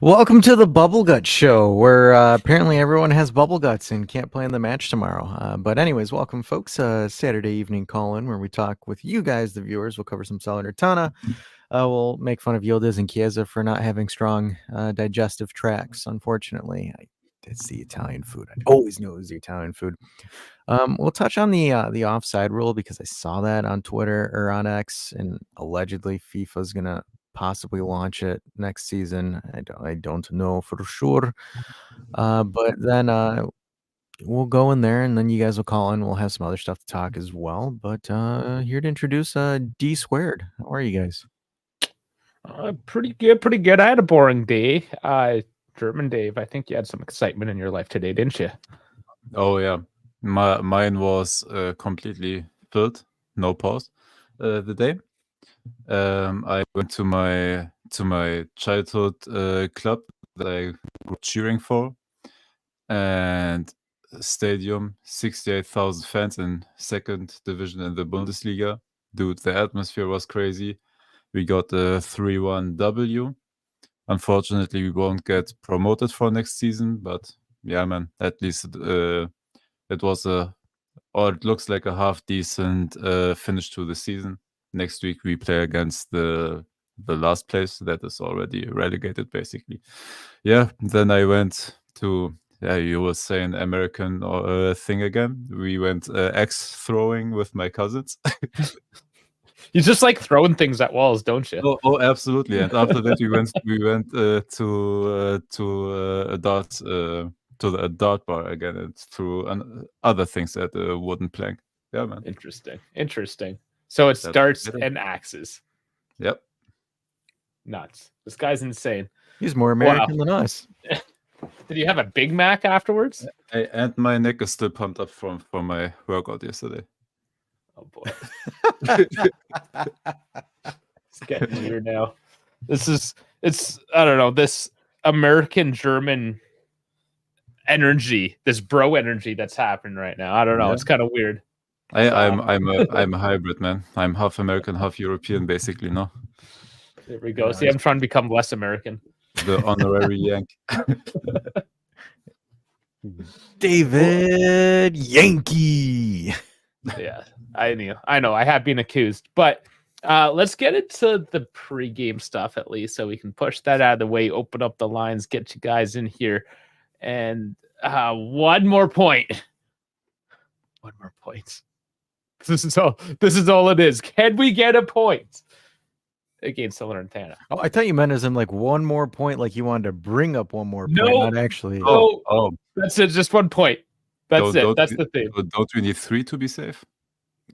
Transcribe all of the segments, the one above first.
Welcome to the Bubble Gut Show, where apparently everyone has bubble guts and can't play in the match tomorrow. But anyways, welcome, folks. Saturday evening call-in where we talk with you guys, the viewers. We'll cover some Salernitana. We'll make fun of Yildiz and Chiesa for not having strong digestive tracts, unfortunately. It's the Italian food. I always knew it was the Italian food. We'll touch on the offside rule because I saw that on Twitter or on X, and allegedly FIFA's going to possibly launch it next season. I don't know for sure. But then we'll go in there, and then you guys will call in. We'll have some other stuff to talk as well. But here to introduce D Squared. How are you guys? Pretty good. I had a boring day. German Dave, I think you had some excitement in your life today, didn't you? Oh yeah, mine was completely filled, no pause. The day I went to my childhood club that I grew cheering for, and stadium, 68,000 fans in second division in the Bundesliga. Dude, the atmosphere was crazy. We got a 3-1 W. Unfortunately, we won't get promoted for next season, but yeah, man, at least it was it looks like a half decent finish to the season. Next week we play against the last place that is already relegated, basically. Yeah, then I went to, you were saying American thing again. We went axe throwing with my cousins. You just like throwing things at walls, don't you? Oh, absolutely. And after that, we went to a dart bar again and threw other things at a wooden plank. Yeah, man. Interesting. So it starts and axes. Yep. Nuts. This guy's insane. He's more American than us. Did you have a Big Mac afterwards? And my neck is still pumped up from my workout yesterday. Oh boy. It's getting weird now. It's I don't know, this American German energy, this bro energy that's happening right now. I don't know. Yeah. It's kind of weird. I'm a hybrid, man. I'm half American, half European, basically, no? There we go. See, I'm trying to become less American. The honorary Yank. David Yankee. Yeah, I know. I have been accused, but let's get into the pregame stuff at least, so we can push that out of the way, open up the lines, get you guys in here, and one more point. This is all it is. Can we get a point against Salernitana? Oh, I thought you meant as in like one more point, like you wanted to bring up one more point, not actually. Oh, that's it. Just 1 point. That's it. That's the thing. Don't we need 3 to be safe?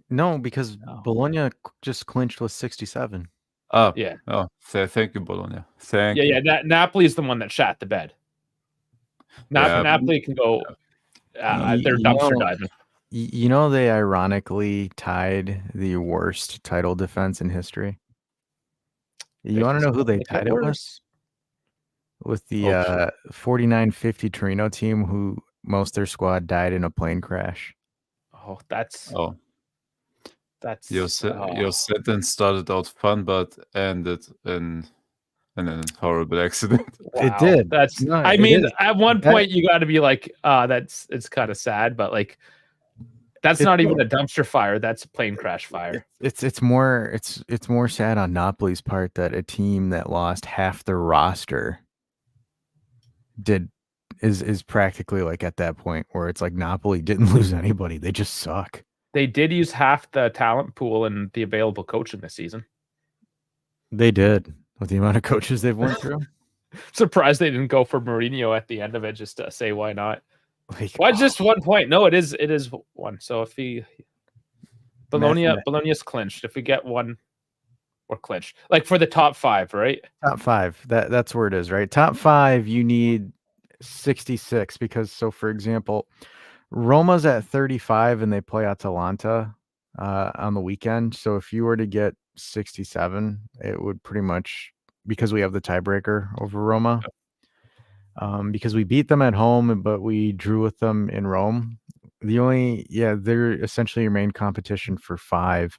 No, because Bologna just clinched with 67. Oh, yeah. Oh, thank you, Bologna. Thank you. Yeah. Napoli is the one that shot the bed. Napoli can go. They're dumpster diving. You know, they ironically tied the worst title defense in history. You want to know who they tied it with? With the 49-50 Torino team, who most of their squad died in a plane crash. Your sentence started out fun, but ended in a horrible accident. Wow. It did. At one point you got to be like, it's kind of sad, but like, that's not even a dumpster fire. That's a plane crash fire. It's more sad on Napoli's part that a team that lost half their roster is practically like at that point where it's like Napoli didn't lose anybody. They just suck. They did use half the talent pool and the available coaching this season. They did, with the amount of coaches they've went through. Surprised they didn't go for Mourinho at the end of it, just to say why not. Why just 1 point? No, it is 1. So if Bologna's clinched. If we get one, we're clinched. Like for the top 5, right? Top 5. That's where it is, right? Top 5, you need 66 because, so for example, Roma's at 35 and they play Atalanta on the weekend. So if you were to get 67, it would pretty much, because we have the tiebreaker over Roma, because we beat them at home, but we drew with them in Rome. they're essentially your main competition for 5.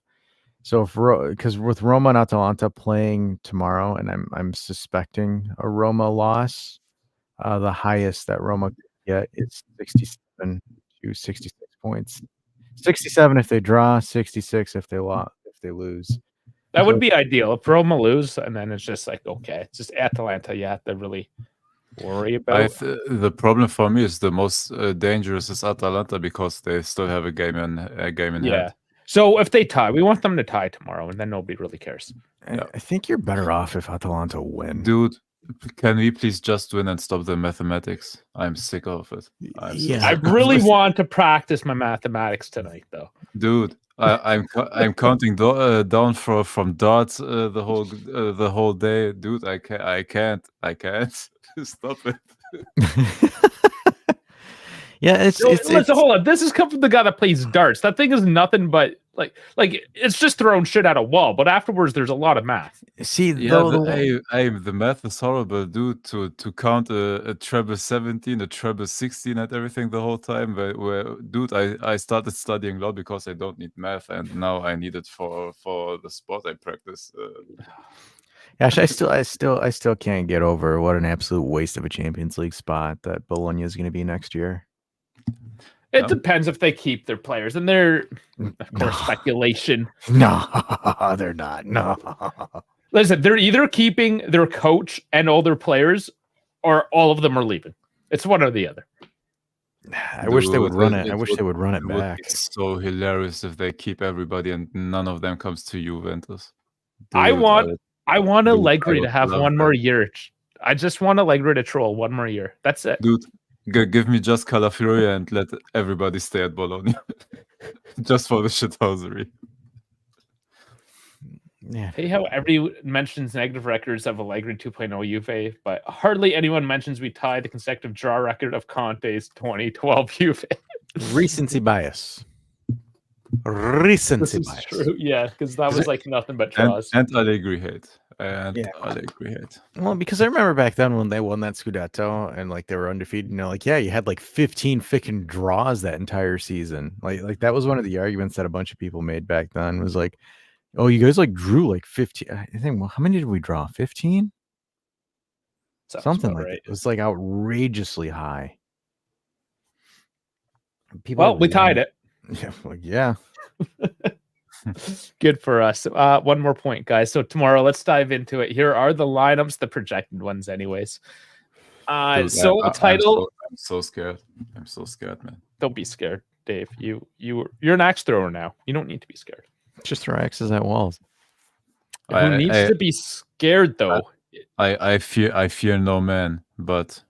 So because with Roma and Atalanta playing tomorrow, and I'm suspecting a Roma loss, the highest that Roma could get is 67 to 66 points. 67 if they draw, 66 if they lose. That would be ideal if Roma lose, and then it's just like, okay, it's just Atalanta you have to really worry about. The problem for me is the most dangerous is Atalanta because they still have a game in hand. So if they tie, we want them to tie tomorrow, and then nobody really cares. I think you're better off if Atalanta win. Dude, can we please just win and stop the mathematics? I'm sick of it. I really want to practice my mathematics tonight, though. Dude, I'm counting down from darts the whole day, dude. I can't stop it. Yeah, listen, hold on. This has come from the guy that plays darts. That thing is nothing but like it's just throwing shit at a wall. But afterwards, there's a lot of math. See, the math is horrible, dude. To count a treble 17, a treble 16, and everything the whole time. Dude, I started studying law because I don't need math, and now I need it for the sport I practice. Gosh, I still can't get over what an absolute waste of a Champions League spot that Bologna is going to be next year. It depends if they keep their players, and they're, of course, speculation. No, they're not. No. Listen, they're either keeping their coach and all their players, or all of them are leaving. It's one or the other. I wish they would run it. I wish they would run it back. It's so hilarious if they keep everybody and none of them comes to Juventus. Dude, I want Allegri to have one more year. I just want Allegri to troll one more year. That's it. Dude, give me just Calafiori and let everybody stay at Bologna. Just for the shithousery. Yeah. Hey, how everyone mentions negative records of Allegri 2.0 Juve, but hardly anyone mentions we tied the consecutive draw record of Conte's 2012 Juve. Recency bias. Recency bias. True. Yeah, because that was like nothing but draws. And Allegri hate. Allegri hate. Well, because I remember back then when they won that Scudetto and like they were undefeated, you had like 15 freaking draws that entire season. Like that was one of the arguments that a bunch of people made back then was like, oh, you guys like drew like 15. I think, well, how many did we draw? 15? Something like that. It was like outrageously high. We tied it. Yeah. Good for us. One more point, guys. So tomorrow, let's dive into it. Here are the lineups, the projected ones, anyways. Dude, title. I'm so scared. I'm so scared, man. Don't be scared, Dave. You're an axe thrower now. You don't need to be scared. Just throw axes at walls. Who needs to be scared though? I fear no man, but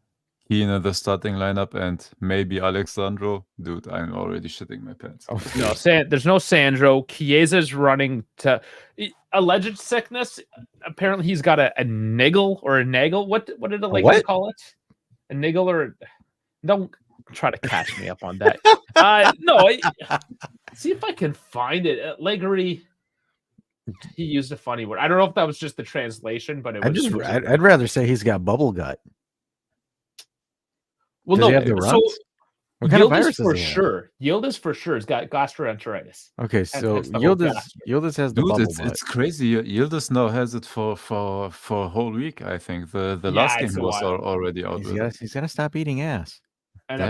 Hina the starting lineup and maybe Alexandro. Dude, I'm already shitting my pants. Oh, no, there's no Sandro. Chiesa's running to alleged sickness. Apparently, he's got a niggle or a naggle. What did Allegri call it? A niggle or don't try to catch me up on that. See if I can find it. Allegri. He used a funny word. I don't know if that was just the translation, but I'd rather say he's got bubble gut. Well, no. So what kind of virus for sure. Yildiz for sure has got gastroenteritis. Okay, so Yildiz has the bubble butt. It's crazy. Yildiz now has it for a whole week. I think the last game was already out. He's gonna stop eating ass. And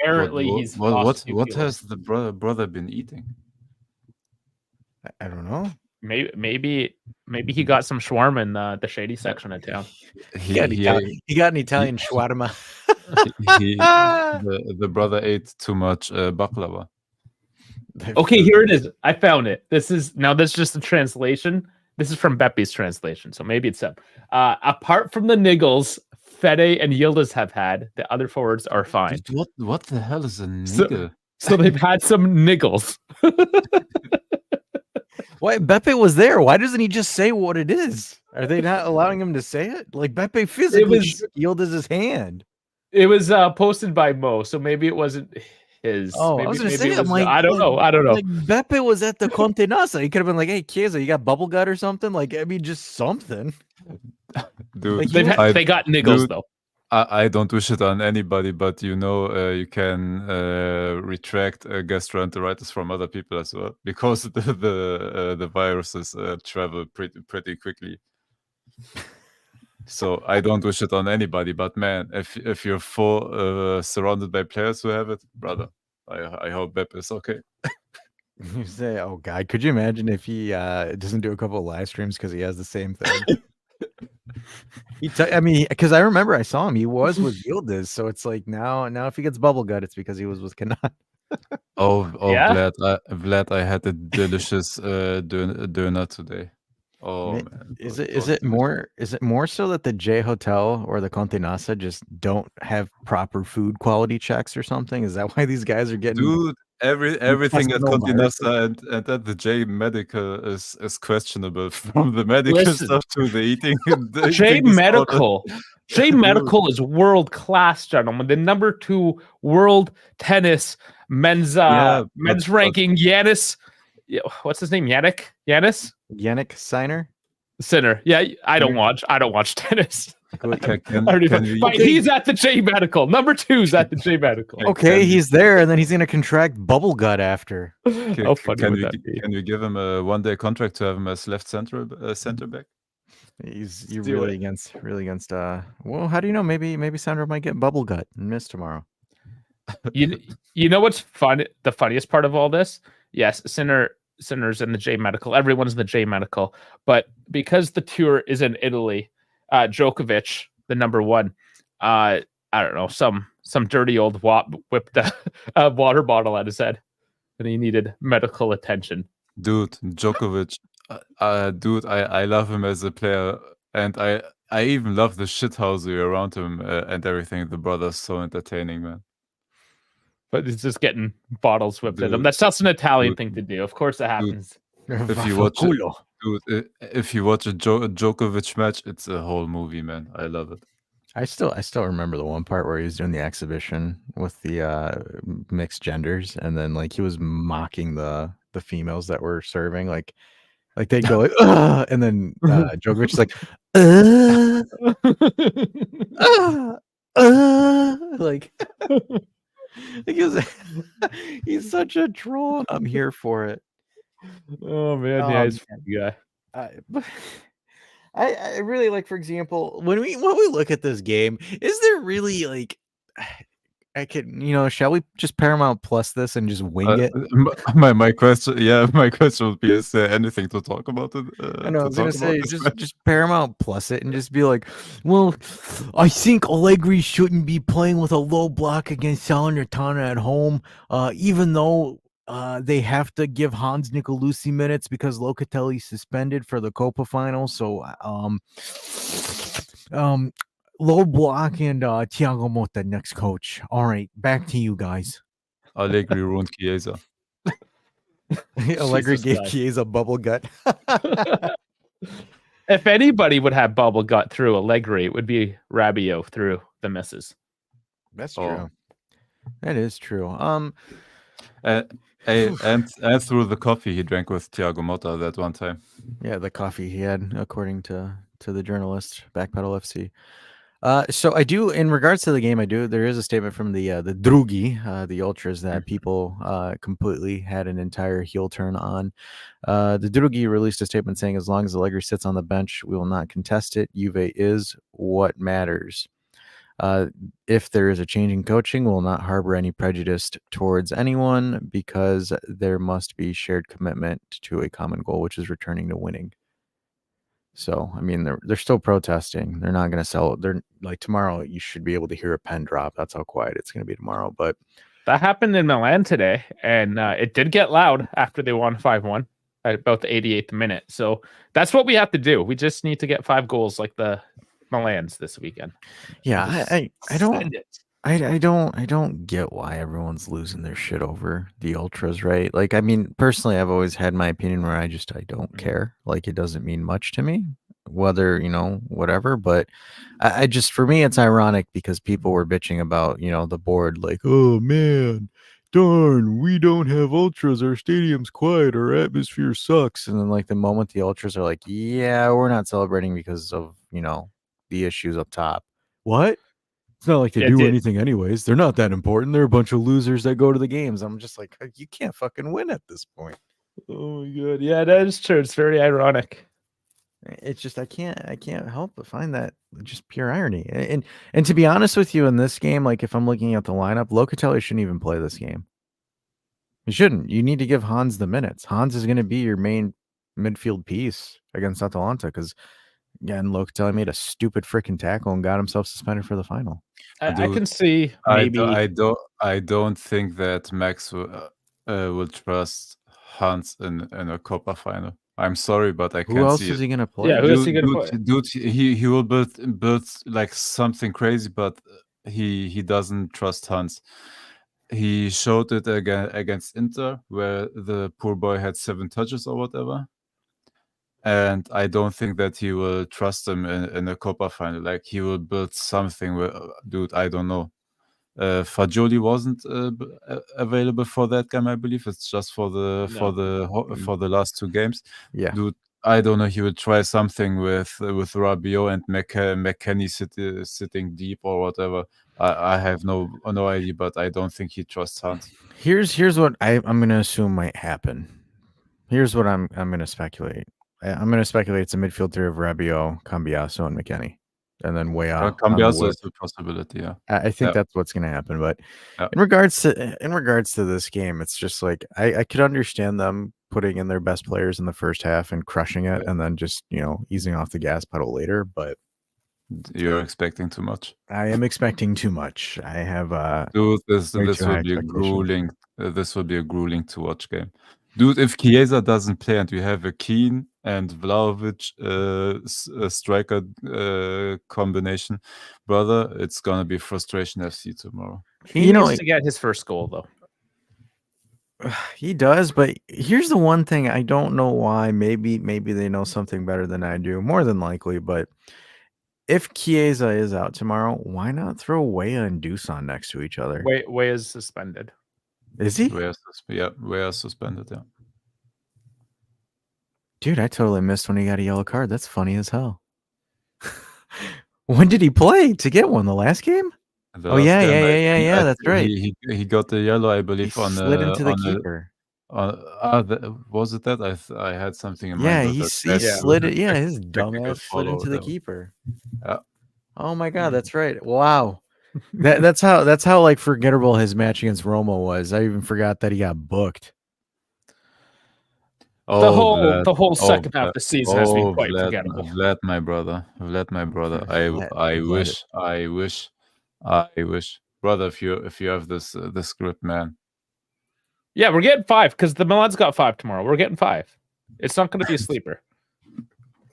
apparently he's what has the brother been eating? I don't know. Maybe he got some shawarma in the shady section of town. He got an Italian shawarma. The brother ate too much baklava. Okay, here it is. I found it. This is just a translation. This is from Beppy's translation, so maybe it's up. Apart from the niggles Fede and Yildiz have had, the other forwards are fine. What the hell is a niggle? So they've had some niggles. Why Beppe was there? Why doesn't he just say what it is? Are they not allowing him to say it? Like Beppe physically shook Yildiz's hand. It was posted by Mo, so maybe it wasn't his. Oh, maybe, I was going to say, I don't know. Like Beppe was at the Conte Nasa. He could have been like, "Hey, Chiesa, you got bubble gut or something?" Like, I mean, just something. Dude, like, they got niggles though. I don't wish it on anybody, but you can retract gastroenteritis from other people as well, because the viruses travel pretty quickly. So I don't wish it on anybody, but man, if you're surrounded by players who have it, brother, I hope Bep is okay. You say, oh God, could you imagine if he doesn't do a couple of live streams because he has the same thing? I mean, because I remember I saw him. He was with Yildiz, so it's like now if he gets bubble gut, it's because he was with Kanat. Oh, Yeah? Vlad, I had a delicious doner today. Oh man, Is it it was delicious. more so that the J Hotel or the Conte Nasa just don't have proper food quality checks or something? Is that why these guys are getting Dude, everything at intestinal viruses? Continental and at the J Medical is questionable, from the medical Listen, stuff to the eating the J eating disorder. Medical. J Dude. Medical is world class, gentlemen. The number 2 world tennis men's Yeah, men's but ranking. Yanis, what's his name? Yannick Yannick Sinner? Sinner. Yeah, I don't watch tennis. But he's at the J Medical. Number 2's at the J Medical. Okay, he's there, and then he's gonna contract bubble gut after. How funny would that be? Can we give him a 1-day contract to have him as left center back? You're really against well, how do you know? Maybe Sandro might get bubble gut and miss tomorrow. You know what's fun? The funniest part of all this? Yes, Sinner's in the J Medical. Everyone's in the J Medical. But because the tour is in Italy, Djokovic, the number 1, I don't know, some dirty old whipped a water bottle at his head, and he needed medical attention. Dude, Djokovic, dude, I love him as a player, and I even love the shithousery around him and everything. The brother's so entertaining, man. But he's just getting bottles whipped at him. That's just an Italian thing to do. Of course it happens. If you watch a Djokovic match, it's a whole movie, man. I love it. I still remember the one part where he was doing the exhibition with the mixed genders, and then like he was mocking the females that were serving, like they'd go like, and then Djokovic's like, like he's such a troll, and I'm here for it. Oh man, yeah, he's a funny guy. I really like, for example, when we look at this game, is there really like I could, shall we just Paramount Plus this and just wing it? My question would be: is there anything to talk about? I know I was gonna say just Paramount Plus it and just be like, well, I think Allegri shouldn't be playing with a low block against Salernitana at home, even though they have to give Hans Nicolucci minutes because Locatelli's suspended for the Copa final. So low block and Thiago Motta next coach. All right, back to you guys. Allegri ruined Chiesa. Allegri gave Chiesa bubble gut. If anybody would have bubble gut through Allegri, it would be Rabiot through the misses. That's true. That is true. And through the coffee he drank with Thiago Motta that one time. Yeah, the coffee he had, according to the journalist, Backpedal FC. So I do, in regards to the game, there is a statement from the Drugi, the ultras, that people completely had an entire heel turn on. The Drugi released a statement saying, as long as Allegri sits on the bench, we will not contest it. Juve is what matters. If there is a change in coaching, we'll not harbor any prejudice towards anyone, because there must be shared commitment to a common goal, which is returning to winning. So, I mean, they're still protesting. They're not going to sell. They're like, tomorrow you should be able to hear a pen drop. That's how quiet it's going to be tomorrow. But that happened in Milan today, and it did get loud after they won 5-1 at about the 88th minute. So that's what we have to do. We just need to get 5 goals like the Milans this weekend. Yeah, I don't get why everyone's losing their shit over the ultras, right? Like, I mean, personally, I've always had my opinion where I don't care. Like, it doesn't mean much to me, whether, whatever. But I just, for me, it's ironic because people were bitching about, the board, like, oh man, darn, we don't have ultras, our stadium's quiet, our atmosphere sucks. And then like the moment the ultras are like, yeah, we're not celebrating because of, the issues up top. What? It's not like they Yeah, do dude. anything anyways. They're not that important. They're a bunch of losers that go to the games. I'm just like, you can't fucking win at this point. Oh my god, yeah, that is true. It's very ironic. It's just I can't help but find that just pure irony. And to be honest with you, in this game, like if I'm looking at the lineup, Locatelli shouldn't even play this game. He shouldn't. You need to give Hans the minutes. Hans is going to be your main midfield piece against Atalanta because again, Locatelli made a stupid freaking tackle and got himself suspended for the final. I can see maybe. I don't think that Max will trust Hans in a Copa final. I'm sorry, but I can't see it. Who else is he going to play? Yeah, who is he going to play? Dude, he will build like something crazy, but he doesn't trust Hans. He showed it again against Inter, where the poor boy had 7 touches or whatever. And I don't think that he will trust him in a Copa final. Like he will build something. Dude, I don't know. Fagioli wasn't available for that game, I believe. It's just for the last 2 games. Yeah, dude, I don't know. He will try something with Rabiot and McKennie sitting deep or whatever. I have no idea, but I don't think he trusts Hans. Here's what I'm going to assume might happen. Here's what I'm going to speculate. I'm going to speculate it's a midfield three of Rabiot, Cambiaso, and McKennie. And then way out. Cambiaso is a possibility, yeah. I think that's what's going to happen. But in regards to this game, it's just like I could understand them putting in their best players in the first half and crushing it, and then just easing off the gas pedal later. But you're expecting too much. I am expecting too much. I have dude. This will be grueling. This will be a grueling to watch game. Dude, if Chiesa doesn't play and you have a Keane and Vlahovic striker combination, brother, it's gonna be frustration FC tomorrow. He needs to get his first goal though. He does, but here's the one thing I don't know why. Maybe they know something better than I do. More than likely, but if Chiesa is out tomorrow, why not throw Weah and Dusan next to each other? Weah is suspended. Is he? Weah suspended, yeah. Dude, I totally missed when he got a yellow card. That's funny as hell. When did he play to get one? The last game? Yeah. That's right. He got the yellow, I believe, he slid into the keeper. Was it that? I had something in mind. Yeah, he slid it. Yeah, his dumbass slid into the keeper. Yeah. Oh my god, that's right. Wow. That's how like forgettable his match against Roma was. I even forgot that he got booked. The whole second half of the season has been quite forgettable. Vlad, my brother. I wish, brother. If you have this script, man. Yeah, we're getting 5 because the Milan's got 5 tomorrow. We're getting 5. It's not going to be a sleeper.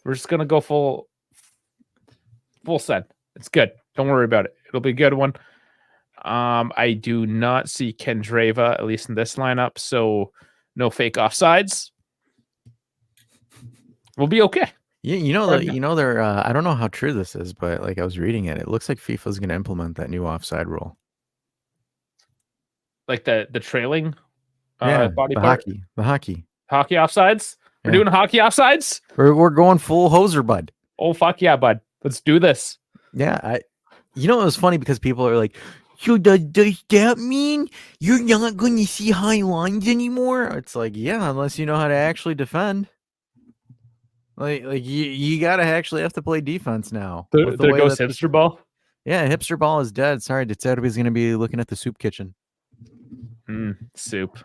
We're just going to go full send. It's good. Don't worry about it. It'll be a good one. I do not see Kendreva, at least in this lineup, so no fake offsides. We'll be okay. Yeah, they're I don't know how true this is, but like I was reading it, it looks like FIFA's going to implement that new offside rule. Like the trailing body the part? hockey offsides. We're doing hockey offsides. We're going full hoser, bud. Oh fuck yeah, bud. Let's do this. Yeah, it was funny because people are like, so does that mean you're not going to see high lines anymore? It's like, yeah, unless you know how to actually defend. Like you gotta actually have to play defense now. There goes hipster ball. Yeah, hipster ball is dead. Sorry, Deterby's gonna be looking at the soup kitchen. Soup.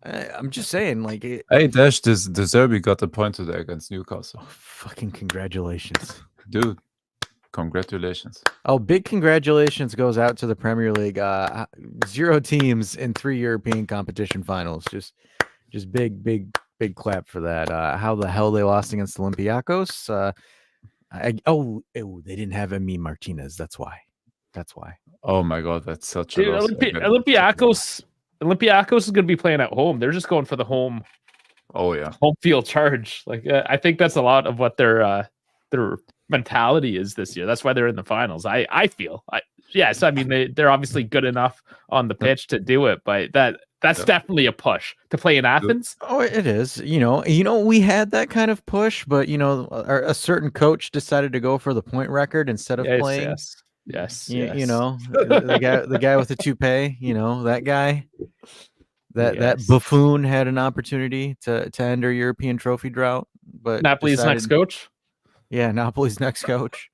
I'm just saying, like. Hey, Dash, the Zerbi got a point today against Newcastle. Oh, fucking congratulations, dude! Congratulations. Oh, big congratulations goes out to the Premier League. 0 teams in 3 European competition finals. Just big clap for that. How the hell they lost against Olympiacos? They didn't have Emi Martinez. That's why. Oh my god, that's such a loss. Olympiacos is going to be playing at home. They're just going for the home. Oh yeah, home field charge. Like I think that's a lot of what their mentality is this year. That's why they're in the finals. I feel. Yes, I mean they're obviously good enough on the pitch to do it, but that's definitely a push to play in Athens. Oh, it is. We had that kind of push, but a certain coach decided to go for the point record instead of playing Yes. You know, the guy with the toupee, you know, that guy. That buffoon had an opportunity to end our European trophy drought, but Napoli's next coach. Yeah, Napoli's next coach.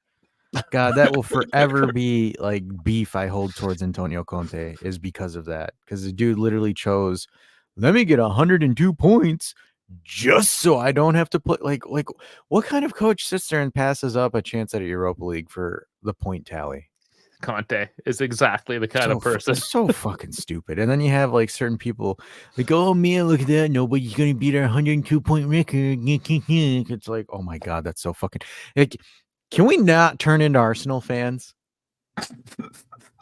God, that will forever be like beef I hold towards Antonio Conte is because of that. Because the dude literally chose, let me get 102 points just so I don't have to play. Like what kind of coach sits there and passes up a chance at a Europa League for the point tally? Conte is exactly the kind of person. So fucking stupid. And then you have like certain people like, oh man, look at that. Nobody's gonna beat our 102-point record. It's like, oh my god, that's so fucking like, can we not turn into Arsenal fans?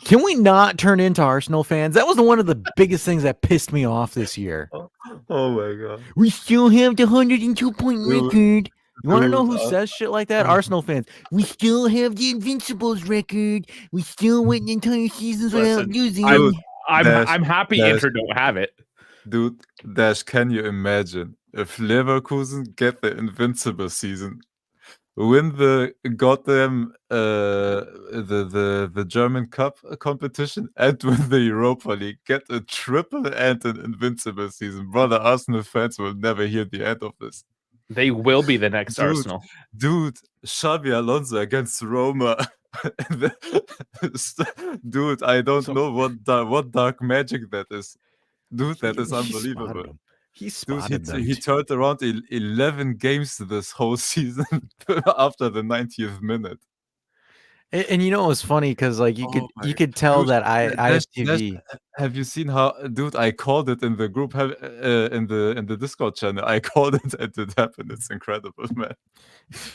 Can we not turn into Arsenal fans? That was one of the biggest things that pissed me off this year. Oh my god. We still have the 102-point record. You want to know who says shit like that? Arsenal fans. We still have the Invincibles record. We still went entire seasons without losing. I'm happy Inter don't have it. Dude, Dash, can you imagine if Leverkusen get the Invincible season, win the goddamn the German Cup competition, and win the Europa League, get a triple and an Invincible season? Brother, Arsenal fans will never hear the end of this. They will be the next Arsenal. Dude, Xabi Alonso against Roma. Dude, I don't know what dark magic that is. Dude, that is unbelievable. He spotted them. He turned around 11 games this whole season after the 90th minute. And you know it was funny because like you could tell dude, that IFTV. Have you seen how, dude? I called it in the group, in the Discord channel. I called it and it happened. It's incredible, man.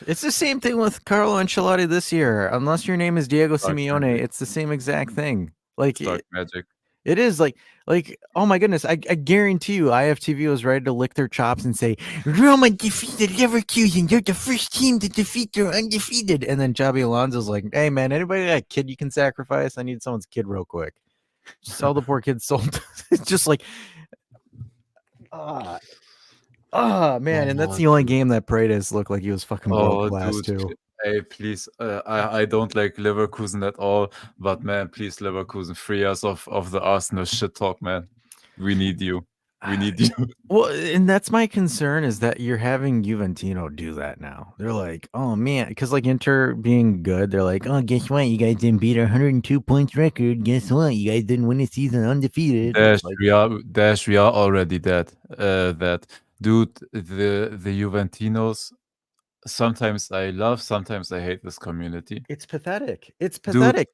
It's the same thing with Carlo Ancelotti this year. Unless your name is Diego Simeone, magic. it's the same exact thing. Like Dark magic. It is like oh my goodness, I guarantee you IFTV was ready to lick their chops and say Roma defeated Leverkusen, they're the first team to defeat their undefeated. And then Xabi Alonso's like, hey man, anybody got a kid you can sacrifice? I need someone's kid real quick. Sell the poor kid sold. It's just like man, and that's the only game that Paredes looked like he was fucking broke glass too. Hey, please, I don't like Leverkusen at all, but man, please, Leverkusen, free us of the Arsenal shit talk, man. We need you. We need you. Well, and that's my concern is that you're having Juventino do that now. They're like, oh man, because like Inter being good, they're like, oh, guess what? You guys didn't beat our 102 points record. Guess what? You guys didn't win a season undefeated. We are already dead. That dude, the Juventinos. Sometimes I love, sometimes I hate this community. It's pathetic. It's pathetic.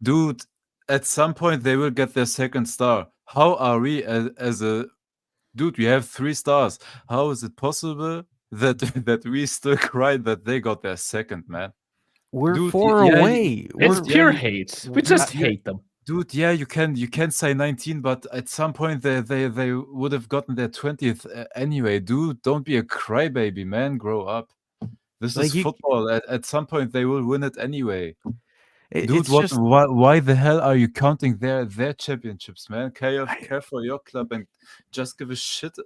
Dude, at some point they will get their second star. How are we as a dude? We have 3 stars. How is it possible that we still cry that they got their second, man? We're dude, away. It's pure hate. We just hate them. Dude, yeah, you can say 19, but at some point they would have gotten their 20th anyway. Dude, don't be a crybaby, man. Grow up. This is football. At some point, they will win it anyway. Dude, why the hell are you counting their championships, man? Care for your club and just give a shit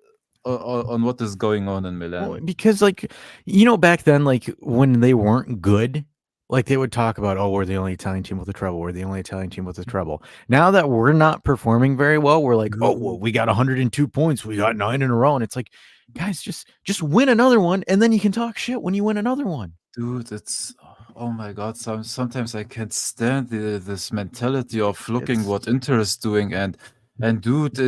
on what is going on in Milan. Well, because, like, you know, back then, like, when they weren't good, like, they would talk about, oh, we're the only Italian team with a treble. We're the only Italian team with a treble. Now that we're not performing very well, we're like, oh, well, we got 102 points. We got 9 in a row. And it's like, guys, just win another one, and then you can talk shit when you win another one. Dude, it's oh my god. Sometimes I can't stand this mentality of looking what Inter is doing and dude,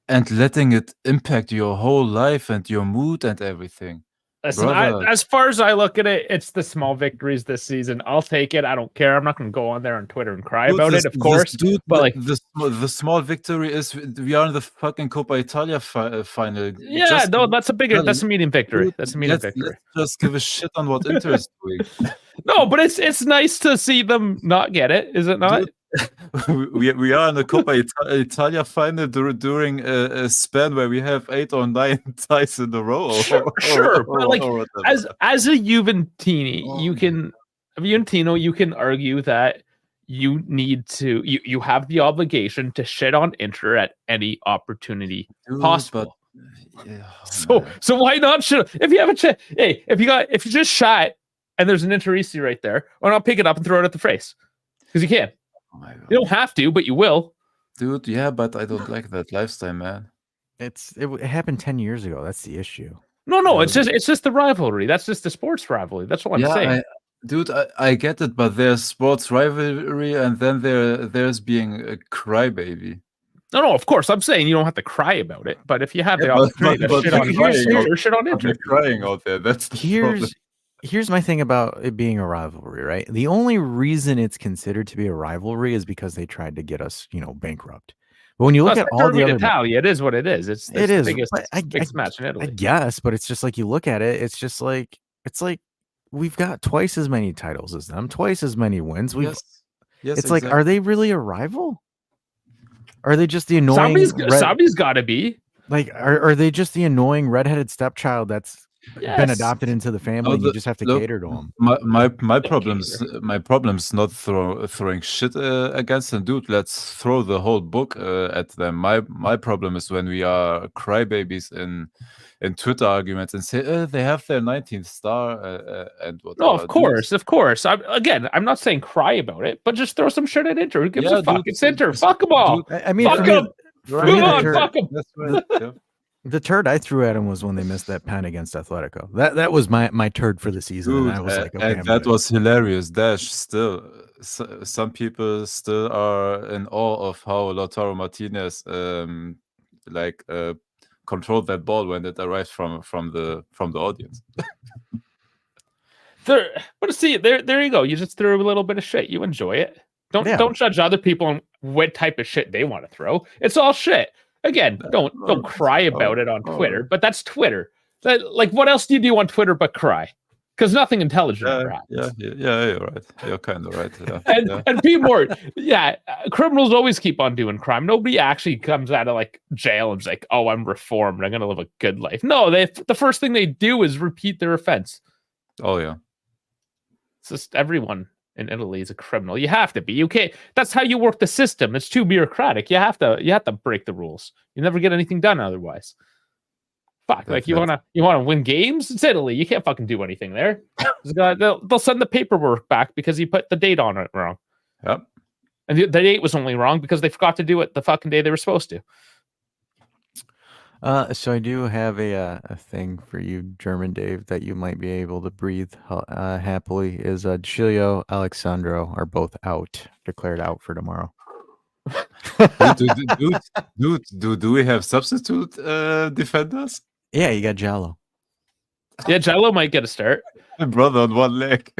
and letting it impact your whole life and your mood and everything. Listen, as far as I look at it, it's the small victories this season. I'll take it. I don't care. I'm not going to go on there on Twitter and cry about it, of course. But like the small victory is we are in the fucking Coppa Italia final. Yeah, no, that's a medium victory. That's a medium victory. Let's just give a shit on what Inter is doing. No, but it's nice to see them not get it, is it not? Dude, we are in the Coppa Italia final during a span where we have 8 or 9 ties in a row. Sure, but like as a Juventino, you can argue that you need to you have the obligation to shit on Inter at any opportunity possible. But, yeah, so why not shit? If you have a if you just shot and there's an Interisi right there, why not pick it up and throw it at the face? because you can. Oh my God. You don't have to, but you will. Dude, yeah, but I don't like that lifestyle, man. It happened 10 years ago. That's the issue. No, it's just the rivalry. That's just the sports rivalry. That's what I'm saying. Dude, I get it, but there's sports rivalry, and then there's being a crybaby. No, of course. I'm saying you don't have to cry about it, but if you have the opportunity to shit on Inter, they're crying out there. That's the problem. Here's my thing about it being a rivalry, right? The only reason it's considered to be a rivalry is because they tried to get us, bankrupt. But when you look at all the other Italia, it is what it is. It's the biggest match in Italy. I guess, but it's just like you look at it, it's like we've got twice as many titles as them, twice as many wins. Yes, it's exactly. like, are they really a rival? Are they just the annoying? Sabi's got to be. Like, are they just the annoying redheaded stepchild that's been adopted into the family? You just have to cater to them. My problem's not throwing shit against them, dude. Let's throw the whole book at them. My problem is when we are crybabies in Twitter arguments and say they have their 19th star and whatever. No, of course. I'm not saying cry about it, but just throw some shit at Inter. Who gives a fuck? It's Inter. Fuck them all. Dude, I mean, fuck them. Move on. Fuck them. That's right. Yeah. The turd I threw at him was when they missed that pen against Atletico. That was my turd for the season. Dude, and I was like, okay, and that was hilarious. Dash still, some people still are in awe of how Lautaro Martinez controlled that ball when it arrived from the audience. But see, there you go. You just threw a little bit of shit. You enjoy it. Don't judge other people on what type of shit they want to throw. It's all shit. Again, don't cry about it on Twitter, but that's Twitter. Like, what else do you do on Twitter but cry? Because nothing intelligent ever happens. Yeah, you're right. You're kind of right. Yeah. And be more, criminals always keep on doing crime. Nobody actually comes out of like jail and is like, oh, I'm reformed. I'm gonna live a good life. No, the first thing they do is repeat their offense. Oh yeah. It's just everyone in Italy is a criminal. You have to be. You can't. That's how you work the system. It's too bureaucratic. You have to break the rules. You never get anything done otherwise. Fuck. Like you wanna win games? It's Italy. You can't fucking do anything there. They'll send the paperwork back because you put the date on it wrong. Yep. And the date was only wrong because they forgot to do it the fucking day they were supposed to. So I do have a thing for you, German Dave, that you might be able to breathe happily. Is Chilio, Alexandro are both declared out for tomorrow. Do we have substitute defenders? Yeah, you got Giallo. Yeah, Giallo might get a start. My brother on one leg.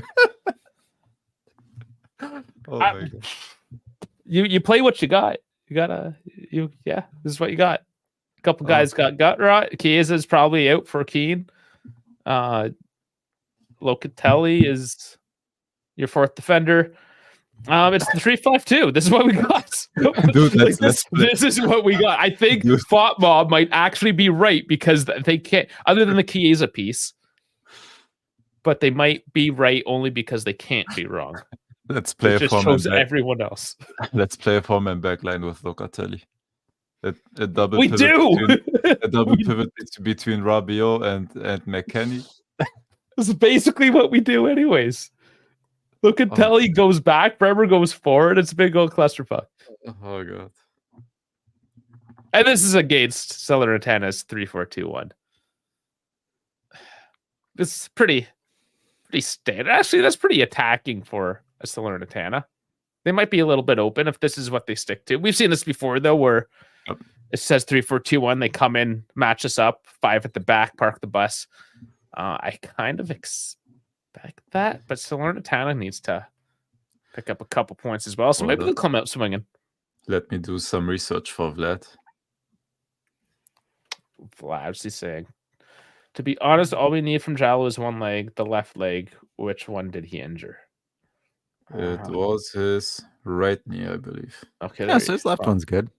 Oh my God. You play what you got. This is what you got. A couple guys got gut rot. Chiesa's probably out for Keane. Locatelli is your fourth defender. It's the 3-5-2. This is what we got. Dude, this is what we got. I think Thought Mob might actually be right because they can't, other than the Chiesa piece, but they might be right only because they can't be wrong. Let's play it just shows everyone else. Let's play a 4-man backline with Locatelli. A double we pivot do a double pivot between Rabiot and McKennie. This is basically what we do, anyways. Locatelli goes back, Bremer goes forward. It's a big old clusterfuck. Oh God! And this is against Salernitana's 3-4-2-1. This is pretty standard. Actually, that's pretty attacking for a Salernitana. They might be a little bit open if this is what they stick to. We've seen this before, though, where it says 3-4-2-1. They come in, match us up, 5 at the back, park the bus. I kind of expect that, but Salernitana needs to pick up a couple points as well. So maybe they'll come out swinging. Let me do some research for Vlad. Vlad's saying, to be honest, all we need from Jalo is one leg, the left leg. Which one did he injure? It was his right knee, I believe. Okay. Yeah, so his left one's good.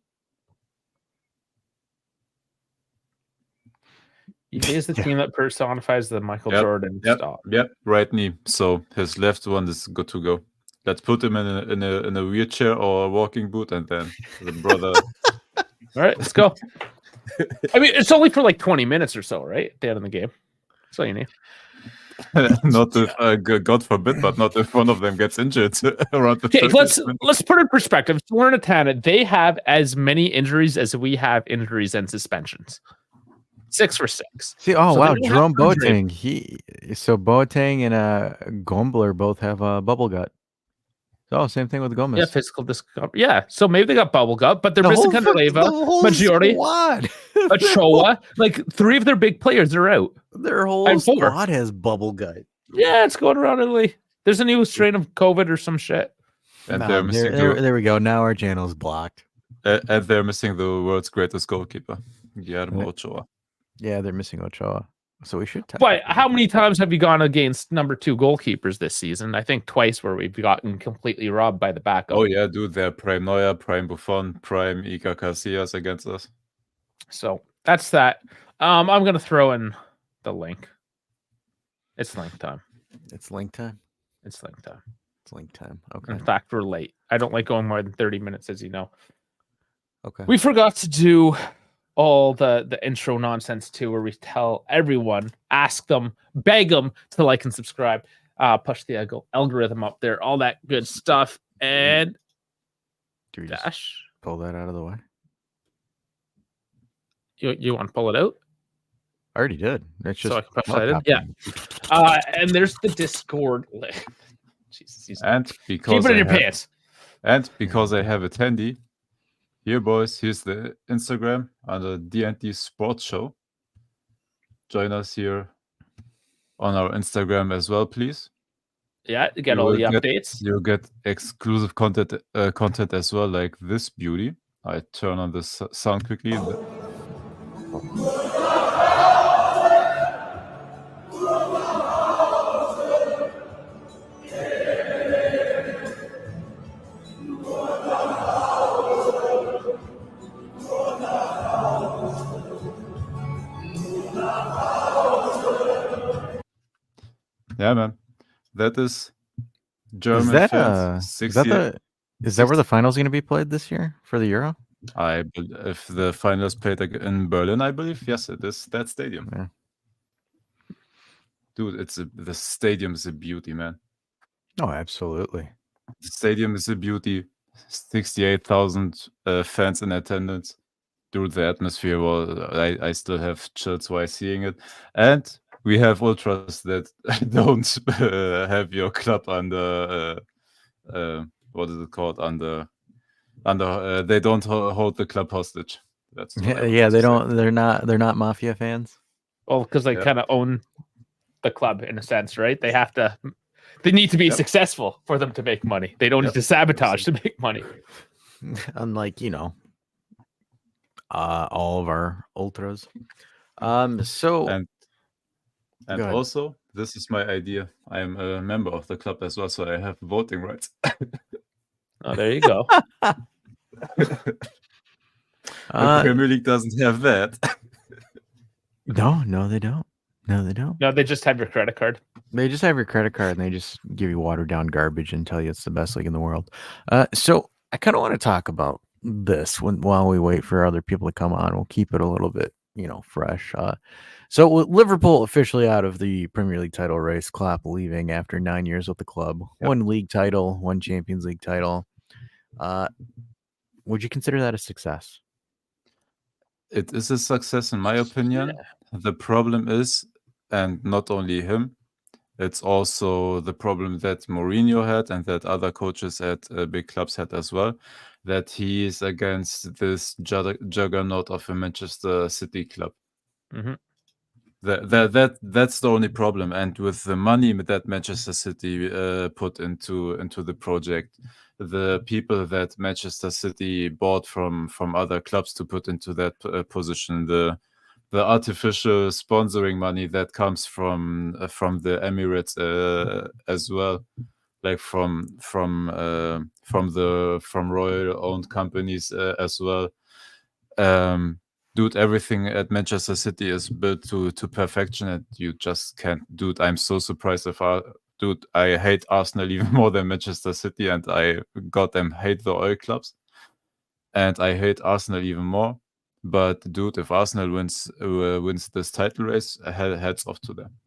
He is the team that personifies the Michael Jordan style. Yep, right knee. So his left one is good to go. Let's put him in a wheelchair or a walking boot, and then the brother. All right, let's go. I mean, it's only for like 20 minutes or so, right? At the end of the game. That's all you need. Not if God forbid, but not if one of them gets injured around the Okay, 30th minute. let's put it in perspective. Salernitana, they have as many injuries as we have injuries and suspensions. 6 for 6. See, oh So they wow, don't have Jerome surgery. Boateng. So Boateng and Gombler both have bubble gut. Oh, same thing with Gomez. Yeah, physical discomfort. Yeah, so maybe they got bubble gut, but they're The missing whole Candreva, Maggiore, squad. Ochoa. Like 3 of their big players are out. Their whole And 4. squad has bubble gut. Yeah, it's going around Italy. There's a new strain of COVID or some shit. And No, they're missing there we go. Now our channel's blocked. and they're missing the world's greatest goalkeeper, Guillermo Ochoa. Yeah, they're missing Ochoa. So we should. But how many times have you gone against number 2 goalkeepers this season? I think twice where we've gotten completely robbed by the backup. Oh yeah, dude, they're prime Neuer, prime Buffon, prime Iker Casillas against us. So that's that. I'm gonna throw in the link. It's link time. It's link time. It's link time. It's link time. Okay. In fact, we're late. I don't like going more than 30 minutes, as you know. Okay. We forgot to do all the intro nonsense too, where we tell everyone, ask them, beg them to like and subscribe, push the algorithm up there, all that good stuff. And Do we just Dash, pull that out of the way? you want to pull it out? I already did. It's just So I can push that in? Yeah. And there's the Discord link. Jesus, And keep because it in I your have, pants. and because I have a handy, here boys, here's the Instagram under danddsportshow. Join us here on our Instagram as well, please. Yeah, to get You all will the get- updates. You'll get exclusive content as well, like this beauty. I turn on the sound quickly. Yeah, man. That is German Is that fans. is that where the finals going to be played this year for the Euro? If the final is played in Berlin, I believe, yes, it is that stadium. Yeah. Dude, the stadium is a beauty, man. Oh, absolutely. The stadium is a beauty. 68,000 fans in attendance. Dude, the atmosphere I still have chills while seeing it. And we have ultras that don't have your club under what is it called? Under they don't hold the club hostage. That's what I wanted Yeah. to They say. don't. They're not mafia fans. Well, because they Yeah. kind of own the club in a sense, right? They need to be Yep. successful for them to make money. They don't Yep. need to sabotage to make money. Unlike all of our ultras. So And Go ahead. also, this is my idea. I am a member of the club as well, so I have voting rights. Oh, there you go. The Premier League doesn't have that. no, they don't. No, they don't. No, they just have your credit card. They just have your credit card and they just give you watered down garbage and tell you it's the best league in the world. So I kind of want to talk about this while we wait for other people to come on. We'll keep it a little bit, fresh. So with Liverpool officially out of the Premier League title race, Klopp leaving after 9 years with the club, Yep. 1 league title, 1 Champions League title. Would you consider that a success? It is a success in my opinion. The problem is, and not only him, it's also the problem that Mourinho had and that other coaches at big clubs had as well, that he is against this juggernaut of a Manchester City club. Mhm. That's the only problem. And with the money that Manchester City put into the project, the people that Manchester City bought from other clubs to put into that position, the artificial sponsoring money that comes from the Emirates as well, like from royal owned companies as well. Dude, everything at Manchester City is built to perfection, and you just can't. Dude, I'm so surprised dude, I hate Arsenal even more than Manchester City, and I goddamn hate the oil clubs, and I hate Arsenal even more. But dude, if Arsenal wins this title race, heads off to them.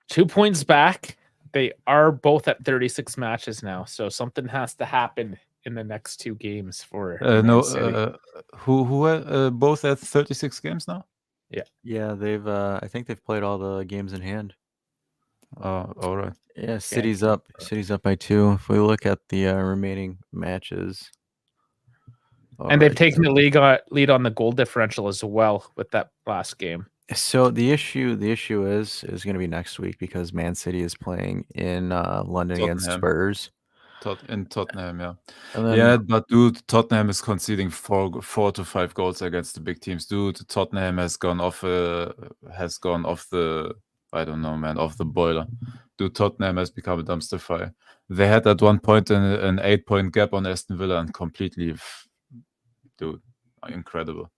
2 points back. They are both at 36 matches now, so something has to happen in the next 2 games for Man City. Who are both at 36 games now? Yeah, they've. I think they've played all the games in hand. All right. Yeah, City's up. City's up by 2. If we look at the remaining matches, And they've taken the lead on the goal differential as well with that last game. So the issue is going to be next week because Man City is playing in London against Tottenham. Spurs. In Tottenham, yeah. And then, Yeah, but dude, Tottenham is conceding 4 to 5 goals against the big teams. Dude, Tottenham has gone off the I don't know, man, off the boiler. Dude, Tottenham has become a dumpster fire. They had at one point an 8-point gap on Aston Villa and completely, dude, incredible.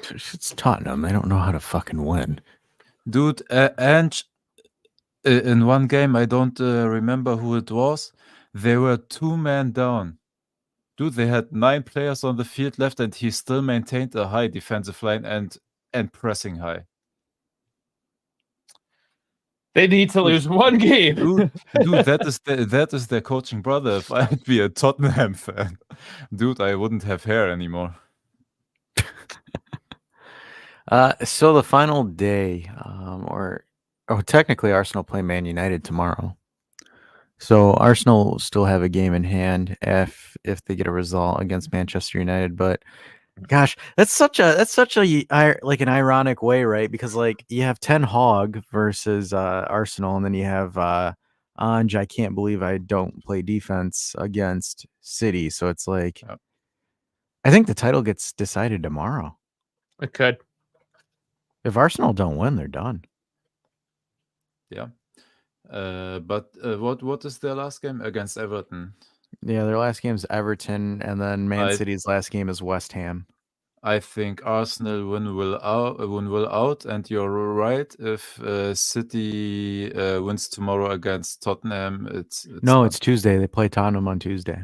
It's Tottenham. They don't know how to fucking win. Dude, and in one game, I don't remember who it was, they were 2 men down. Dude, they had 9 players on the field left, and he still maintained a high defensive line and pressing high. They need to lose one game. Dude, that is their coaching brother. If I'd be a Tottenham fan, dude, I wouldn't have hair anymore. So the final day, technically Arsenal play Man United tomorrow. So Arsenal will still have a game in hand if they get a result against Manchester United. But gosh, that's such a like an ironic way, right? Because like you have Ten Hag versus Arsenal, and then you have Ange. I can't believe I don't play defense against City. So it's like, Yep. I think the title gets decided tomorrow. It could. If Arsenal don't win, they're done. Yeah. But what is their last game against Everton? Yeah, their last game is Everton, and then Man City's last game is West Ham. I think Arsenal will out, and you're right. If City wins tomorrow against Tottenham, it's Tuesday. They play Tottenham on Tuesday.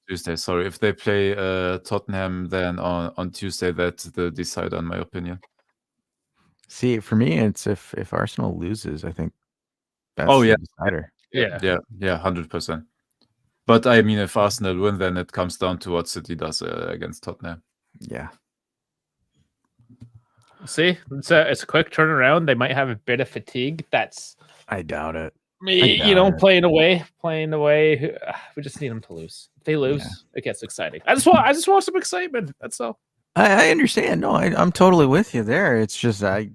Tuesday. Sorry, if they play Tottenham, then on Tuesday, that's the decider, in my opinion. See, for me, it's if Arsenal loses, I think that's the decider. Yeah, 100%. But I mean, if Arsenal win, then it comes down to what City does against Tottenham. Yeah. See, it's a quick turnaround. They might have a bit of fatigue. I doubt it. Playing away. We just need them to lose. If they lose, It gets exciting. I just want some excitement. That's all. I understand. No, I'm totally with you there. It's just I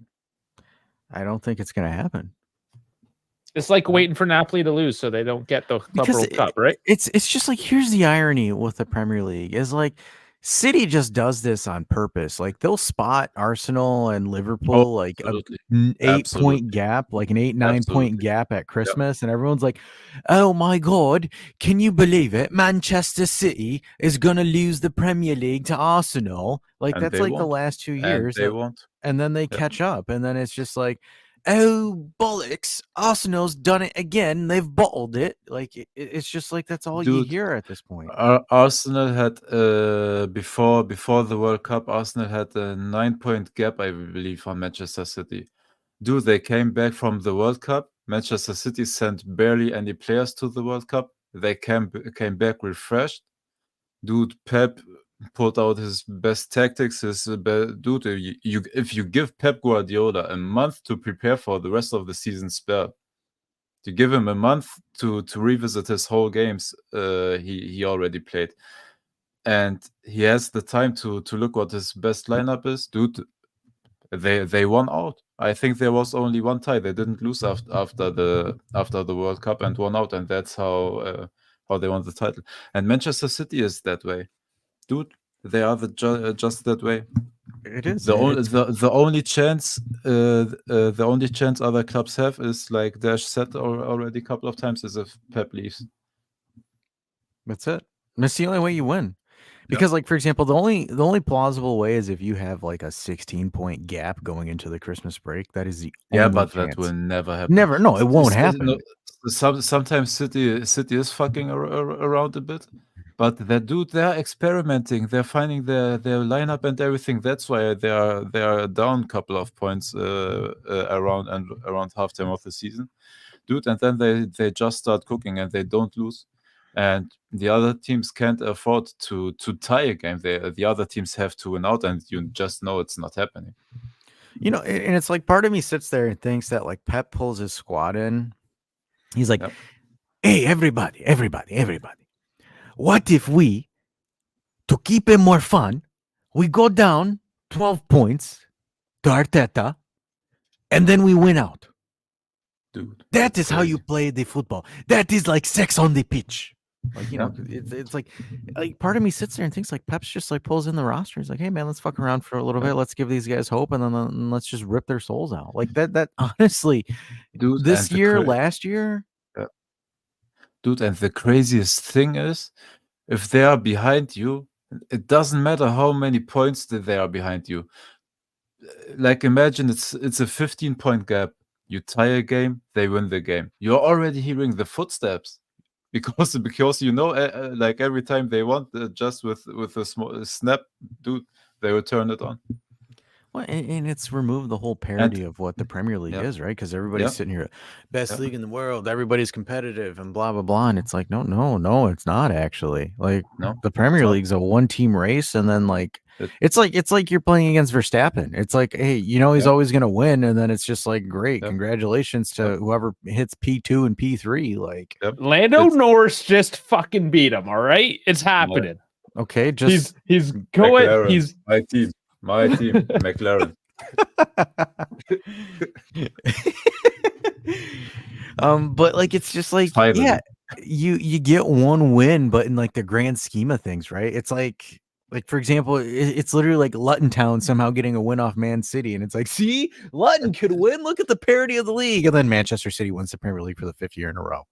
don't think it's going to happen. It's like waiting for Napoli to lose so they don't get the Club World Cup, right? It's just like, here's the irony with the Premier League is like City just does this on purpose. Like they'll spot Arsenal and Liverpool like an 8-point gap, like an 8-9 point gap at Christmas, and everyone's like, "Oh my God, can you believe it? Manchester City is gonna lose the Premier League to Arsenal." Like And that's like the last 2 years, and they won't. and then they catch up, and then it's just like, oh bollocks, Arsenal's done it again. They've bottled it. Like it's just like that's all you hear at this point. Arsenal had before the World Cup, Arsenal had a 9-point gap, I believe, on Manchester City. Dude, they came back from the World Cup. Manchester City sent barely any players to the World Cup. They came back refreshed. Dude, Pep pulled out his best tactics. Dude, if you give Pep Guardiola a month to prepare for the rest of the season spell, to give him a month to revisit his whole games he already played, and he has the time to look what his best lineup is. Dude, they won out. I think there was only one tie. They didn't lose after the World Cup and won out, and that's how they won the title. And Manchester City is that way. Dude, they are just that way. It is the only chance other clubs have is, like Dash said already a couple of times, is if Pep leaves. That's it. That's the only way you win. Because, like, for example, the only plausible way is if you have like a 16-point gap going into the Christmas break. That is the only but chance. that will never happen. Never. No, it won't happen. No, sometimes City is fucking around a bit, but they're experimenting. They're finding their lineup and everything. That's why they are down a couple of points around halftime of the season. dude. And then they just start cooking and they don't lose. And the other teams can't afford to tie a game. The other teams have to win out, and you just know it's not happening. You know, and it's like part of me sits there and thinks that like Pep pulls his squad in. He's like, hey, everybody. What if we, to keep it more fun, we go down 12 points to Arteta, and then we win out? Dude, that is crazy. How you play the football. That is like sex on the pitch. Like, you know, it's like part of me sits there and thinks like Pep's just like pulls in the roster. He's like, hey man, let's fuck around for a little bit. Let's give these guys hope, and then let's just rip their souls out. Like that honestly, dude, this year, last year. Dude, and the craziest thing is, if they are behind you, it doesn't matter how many points that they are behind you. Like, imagine it's a 15-point gap. You tie a game, they win the game. You're already hearing the footsteps because you know, like every time they want, just with a small snap, dude, they will turn it on. Well, and it's removed the whole parody of what the Premier League is, right? Because everybody's sitting here, best league in the world, everybody's competitive and blah, blah, blah. And it's like, no, it's not actually. Like, the Premier League's a one-team race, and then like it's like you're playing against Verstappen. It's like, hey, you know he's always gonna win, and then it's just like, great, congratulations to whoever hits P2 and P3. Like Lando Norris just fucking beat him, all right? It's happening. Okay, just he's going, McLaren, he's my team, McLaren. But like it's just like you get one win, but in like the grand scheme of things, right? It's like for example, it's literally like Luton Town somehow getting a win off Man City, and it's like, see, Luton could win. Look at the parity of the league, and then Manchester City wins the Premier League for the 5th year in a row.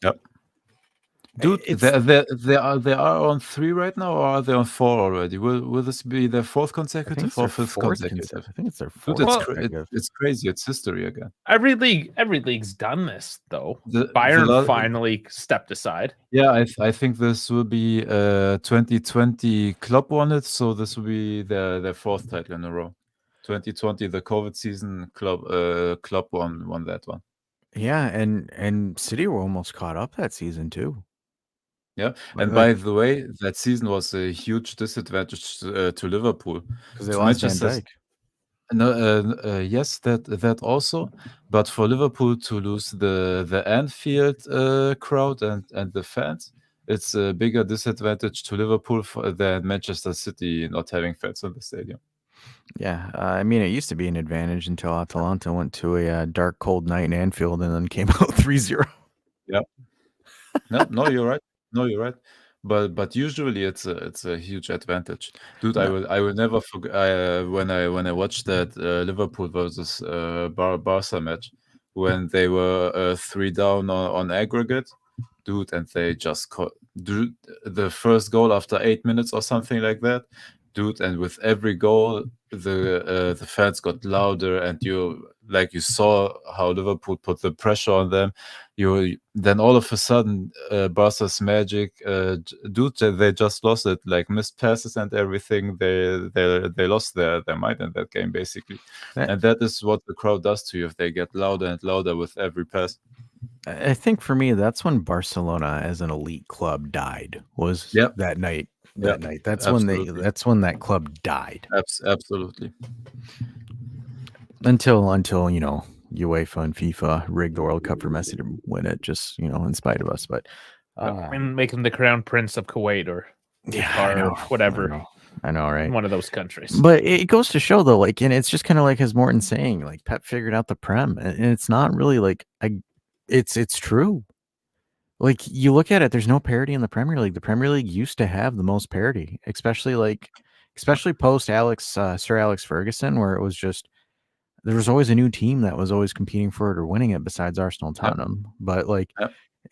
Yep. Dude, they are on 3 right now, or are they on 4 already? Will this be their 4th consecutive or 5th consecutive? I think it's their 4th. Dude, it's crazy. It's history again. Every league's done this though. Bayern finally stepped aside. Yeah, I think this will be 2020. Klopp won it, so this will be their 4th title in a row. 2020, the COVID season, Klopp won that one. Yeah, and City were almost caught up that season too. Yeah, and by the way, that season was a huge disadvantage to Liverpool because they lost Van Dijk. No, yes, that also, but for Liverpool to lose the Anfield crowd and the fans, it's a bigger disadvantage to Liverpool than Manchester City not having fans in the stadium. Yeah, I mean, it used to be an advantage until Atalanta went to a dark, cold night in Anfield and then came out 3-0. Yeah. No, you're right. No, you're right. But usually it's a huge advantage, dude. No. I will never forget when I watched that Liverpool versus Barca match when they were 3 down on aggregate, dude, and they just dude, the first goal after 8 minutes or something like that, dude. And with every goal, the fans got louder, and you saw how Liverpool put the pressure on them. Then all of a sudden, Barca's magic, dude, they just lost it. Like missed passes and everything. They lost their mind in that game basically, and that is what the crowd does to you if they get louder and louder with every pass. I think for me, that's when Barcelona as an elite club died. Was that night? That night. That's absolutely. That's when that club died. Absolutely. Until you know, UEFA and FIFA rigged the World Cup for Messi to win it, just in spite of us. But and make him the crown prince of Kuwait or or whatever. I know, right? One of those countries. But it goes to show though, like, and it's just kind of like as Morton's saying, like Pep figured out the Prem, and it's not really like it's true. Like you look at it, there's no parity in the Premier League. The Premier League used to have the most parity, especially post Sir Alex Ferguson, where it was just there was always a new team that was always competing for it or winning it besides Arsenal and Tottenham. But like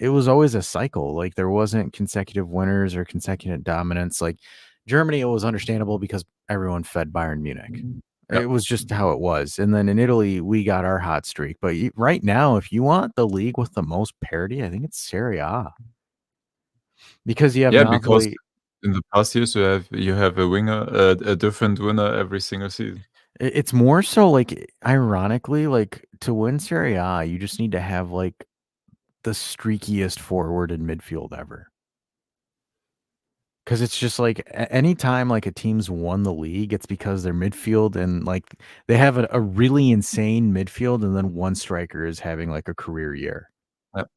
it was always a cycle. Like there wasn't consecutive winners or consecutive dominance. Like Germany, it was understandable because everyone fed Bayern Munich. It was just how it was. And then in Italy, we got our hot streak. But right now, if you want the league with the most parity, I think it's Serie A. Because you have because in the past years you have a winner, a different winner every single season. It's more so like, ironically, like to win Serie A, you just need to have like the streakiest forward in midfield ever. Because it's just like anytime like a team's won the league, it's because their midfield and like they have a really insane midfield, and then one striker is having like a career year.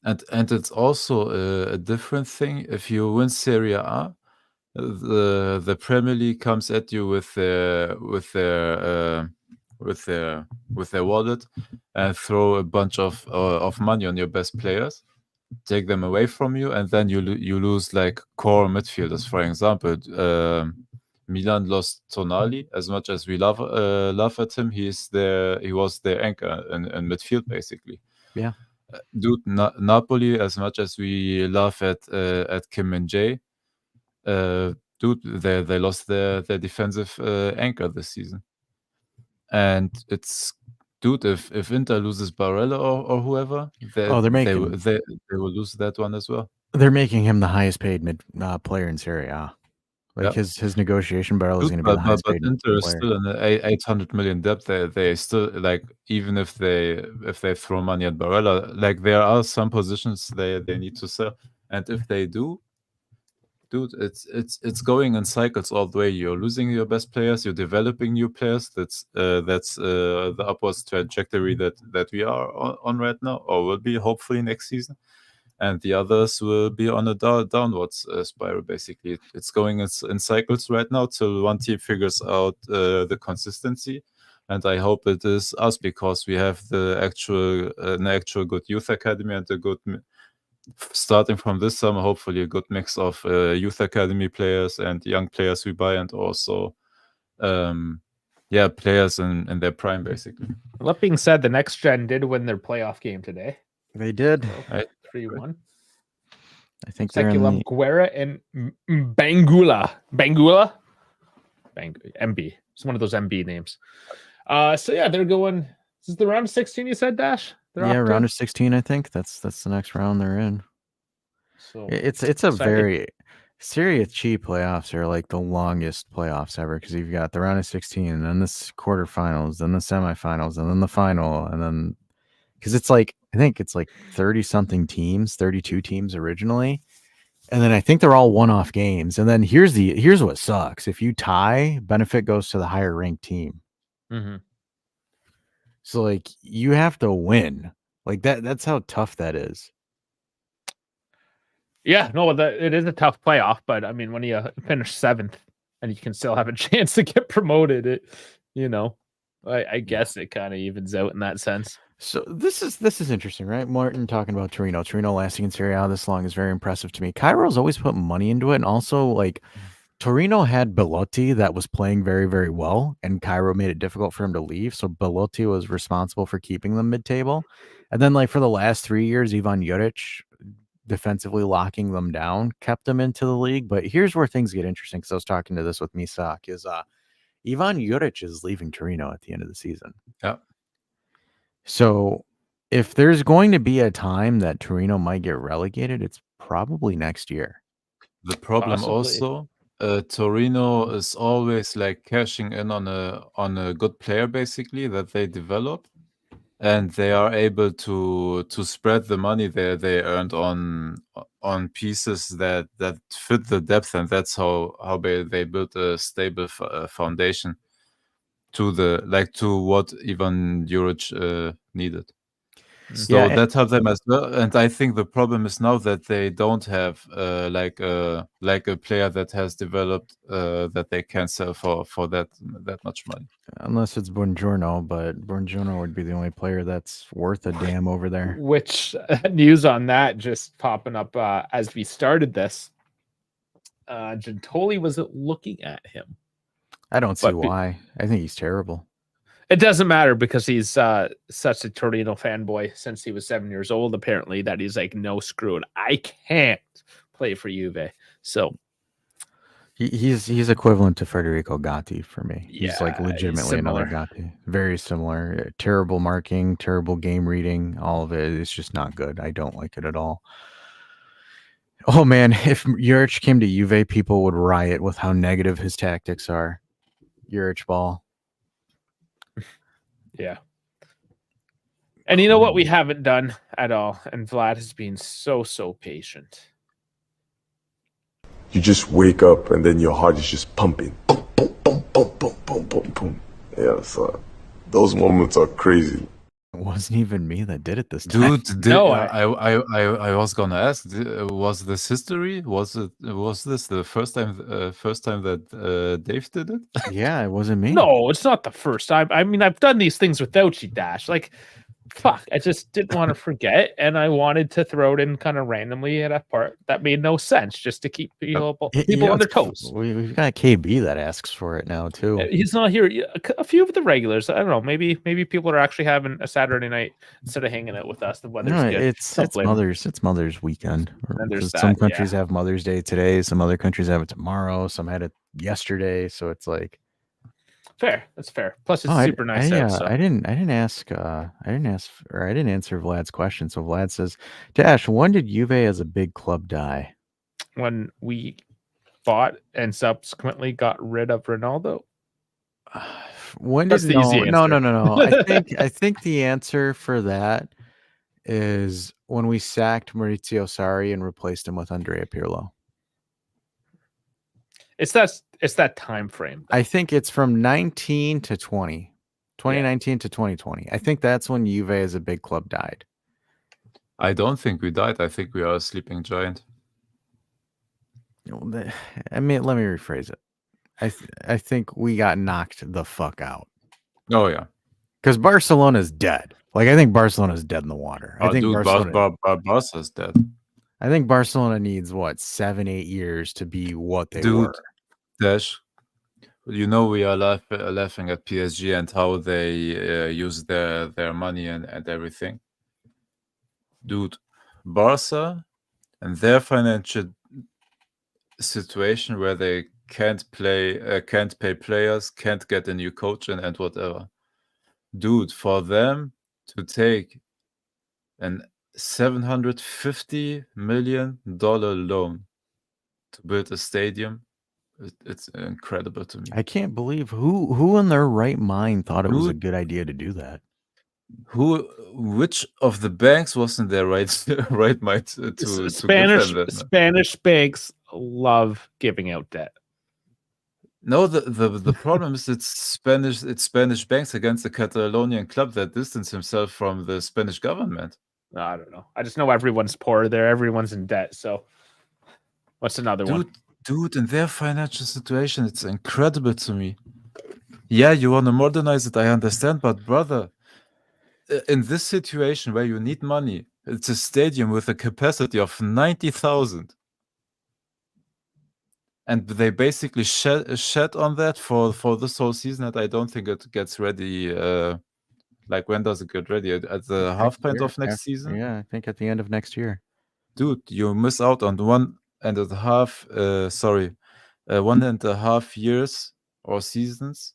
And it's also a different thing if you win Serie A. The Premier League comes at you with their wallet and throw a bunch of money on your best players, take them away from you, and then you lose like core midfielders. For example, Milan lost Tonali. As much as we laugh at him, he was their anchor in midfield basically. Yeah. Dude, Napoli, as much as we laugh at Kim and Jay, dude, they lost their defensive anchor this season. And it's, dude, if Inter loses Barella or whoever, they will lose that one as well. They're making him the highest paid player in Serie A. Like his negotiation barrel is going to be the highest paid Inter player. is still in the 800 million debt. They still, like, even if they throw money at Barella, like there are some positions they need to sell, and if they do, dude, it's going in cycles all the way. You're losing your best players, you're developing new players. That's the upwards trajectory that we are on right now, or will be hopefully next season. And the others will be on a downwards spiral, basically. It's going in cycles right now till one team figures out the consistency. And I hope it is us, because we have an actual good youth academy and a good, starting from this summer, hopefully a good mix of youth academy players and young players we buy, and also players in their prime, basically. That being said, the next gen did win their playoff game today. They did. 3-1. I think they're in the... Guerra and Bangula. MB. It's one of those MB names. So yeah, they're going. This is the round of 16. You said, Dash. Round of 16. I think that's the next round they're in. So it's a very Serie C playoffs are like the longest playoffs ever, because you've got the round of 16, and then the quarterfinals, then the semifinals, and then the final, and then because it's like, I think it's like 30 something teams, 32 teams originally. And then I think they're all one-off games. And then here's what sucks. If you tie, benefit goes to the higher ranked team. Mm-hmm. So like you have to win. Like that's how tough that is. Yeah, no, it is a tough playoff, but I mean, when you finish 7th and you can still have a chance to get promoted, I guess it kind of evens out in that sense. So this is interesting, right? Martin talking about Torino. Torino lasting in Serie A this long is very impressive to me. Cairo's always put money into it, and also like Torino had Belotti that was playing very, very well, and Cairo made it difficult for him to leave. So Belotti was responsible for keeping them mid-table. And then like for the last 3 years, Ivan Juric defensively locking them down kept them into the league. But here's where things get interesting, because I was talking to this with Misak, is Ivan Juric is leaving Torino at the end of the season. Yeah. So if there's going to be a time that Torino might get relegated, it's probably next year. The problem also, Torino is always like cashing in on a good player, basically, that they develop, and they are able to spread the money they earned on pieces that fit the depth, and that's how they built a stable foundation to what Ivan Juric needed. So that helped them as well. And I think the problem is now that they don't have like a player that has developed that they can sell for that much money. Unless it's Buongiorno, but Buongiorno would be the only player that's worth a damn over there. Which news on that just popping up as we started this. Gentoli was looking at him. I don't see why. I think he's terrible. It doesn't matter, because he's such a Torino fanboy since he was 7 years old, apparently, that he's like, no, screw it. I can't play for Juve. So he's equivalent to Federico Gatti for me. Yeah, he's like legitimately another Gatti. Very similar. Terrible marking, terrible game reading. All of it is just not good. I don't like it at all. Oh man, if Juric came to Juve, people would riot with how negative his tactics are. Juric ball. Yeah. And you know what we haven't done at all, and Vlad has been so patient. You just wake up and then your heart is just pumping. Boom, boom, boom, boom, boom, boom, boom, boom. Yeah, so those moments are crazy. It wasn't even me that did it this time. Dude, No, I was gonna ask, was this history? Was this the first time that Dave did it? Yeah, it wasn't me. No, it's not the first time. I mean, I've done these things without you, Dash. Like, fuck, I just didn't want to forget, and I wanted to throw it in kind of randomly at a part that made no sense, just to keep people on their toes. We've got KB that asks for it now too. He's not here. A few of the regulars, I don't know. Maybe people are actually having a Saturday night instead of hanging out with us. The weather's No, good. it's Don't blame 'em. Mother's weekend. And there's Some that, countries have Mother's Day today, some other countries have it tomorrow, some had it yesterday, so it's like Fair. That's fair. Plus, it's Oh, super nice out. So. I didn't answer Vlad's question. So Vlad says, Dash, when did Juve as a big club die? When we bought and subsequently got rid of Ronaldo. When That's did the easy no. answer. I think the answer for that is when we sacked Maurizio Sarri and replaced him with Andrea Pirlo. It's that time frame. I think it's from 19 to 20. 2019 to 2020. I think that's when Juve as a big club died. I don't think we died. I think we are a sleeping giant. I mean, let me rephrase it. I think we got knocked the fuck out. Oh yeah, because Barcelona's dead. Like I think Barcelona's dead in the water. I think Barca's dead. I think Barcelona needs 7-8 years to be what they Dude, were. Dash, you know we are laughing at PSG and how they use their money and everything. Dude, Barca and their financial situation where they can't pay players, can't get a new coach and whatever. Dude, for them to take an $750 million loan to build a stadium, it's incredible to me. I can't believe who in their right mind thought it was a good idea to do that. Which of the banks was in their right mind to Spanish give them that? Spanish banks love giving out debt. No, the problem is it's Spanish banks against the Catalonian club that distance himself from the Spanish government. I don't know. I just know everyone's poor there. Everyone's in debt. So what's another one? Dude, in their financial situation, it's incredible to me. Yeah, you want to modernize it, I understand, but brother, in this situation where you need money, it's a stadium with a capacity of 90,000. And they basically shed on that for this whole season, and I don't think it gets ready. Like, when does it get ready? At the half point of next season? Yeah, I think at the end of next year. Dude, you miss out on 1.5 years or seasons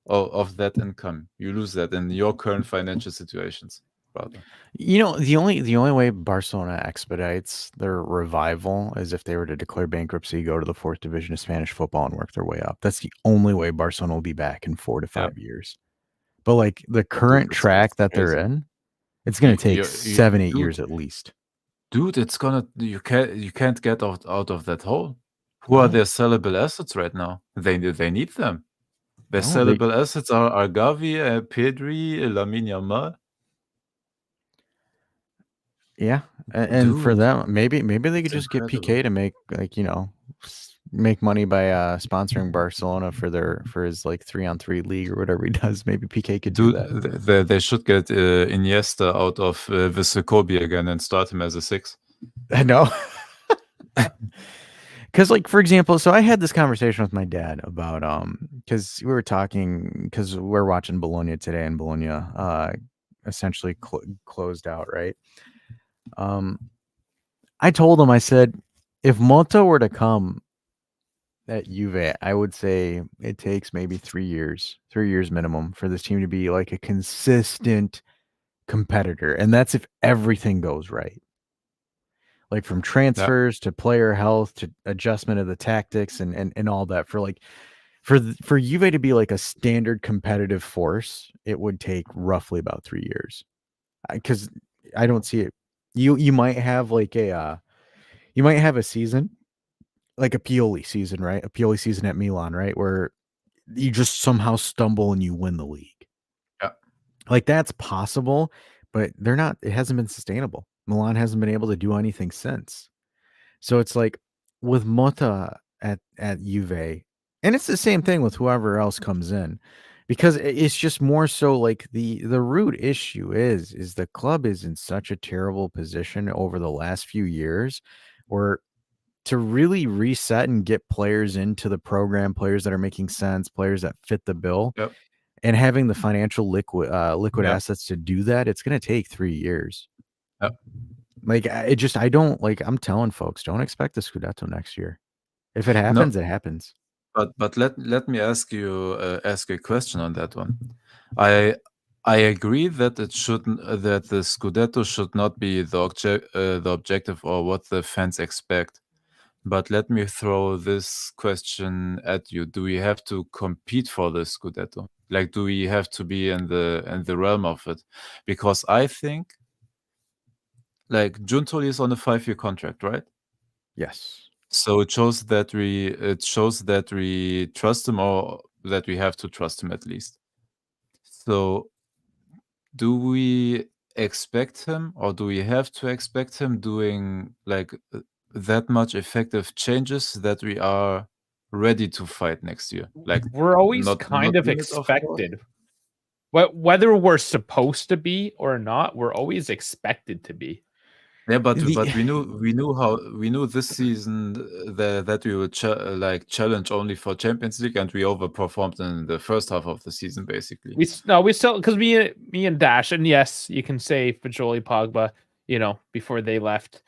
of that income. You lose that in your current financial situations, brother. You know, the only way Barcelona expedites their revival is if they were to declare bankruptcy, go to the 4th division of Spanish football, and work their way up. That's the only way Barcelona will be back in 4 to 5 years. But like the current track that they're in, it's going to take 7-8 years at least. Dude, it's gonna you can't get out of that hole. Who are their sellable assets right now? They need them. Their sellable assets are Gavi, Pedri, Lamine Yamal. Yeah, and for them, maybe they could just get PK to make make money by sponsoring Barcelona for his like 3-on-3 league or whatever he does. Maybe PK could do that. They should get Iniesta out of Visakobi again and start him as a 6. I know. Because, like, for example, so I had this conversation with my dad about because we were talking because we're watching Bologna today, and Bologna essentially closed out, right? I told him, I said, if Motta were to come at Juve, I would say it takes maybe 3 years minimum for this team to be like a consistent competitor, and that's if everything goes right. Like from transfers to player health to adjustment of the tactics and all that. For Juve to be like a standard competitive force, it would take roughly about 3 years. because I don't see it. You might have like a season, like a Pioli season, right? A Pioli season at Milan, right? Where you just somehow stumble and you win the league. Yeah. Like that's possible, but they're not. It hasn't been sustainable. Milan hasn't been able to do anything since. So it's like with Motta at Juve, and it's the same thing with whoever else comes in, because it's just more so like the root issue is the club is in such a terrible position over the last few years, where to really reset and get players into the program, players that are making sense, players that fit the bill, Yep. and having the financial liquid Yep. assets to do that, it's going to take 3 years. Yep. Like I don't like. I'm telling folks, don't expect the Scudetto next year. If it happens, it happens. But let me ask you a question on that one. I agree that it shouldn't that the Scudetto should not be the objective or what the fans expect. But let me throw this question at you: do we have to compete for the Scudetto? Like, do we have to be in the realm of it? Because I think, like, Giuntoli is on a 5-year contract, right? Yes. So it shows that we trust him, or that we have to trust him at least. So do we expect him, or do we have to expect him doing like that much effective changes that we are ready to fight next year? Like, we're always not kind of win it, of course. expected. Whether we're supposed to be or not, we're always expected to be. Yeah, but we knew this season that we would challenge only for Champions League, and we overperformed in the first half of the season, basically. We still, because me and Dash, and yes, you can say Fajoli, Pogba, before they left,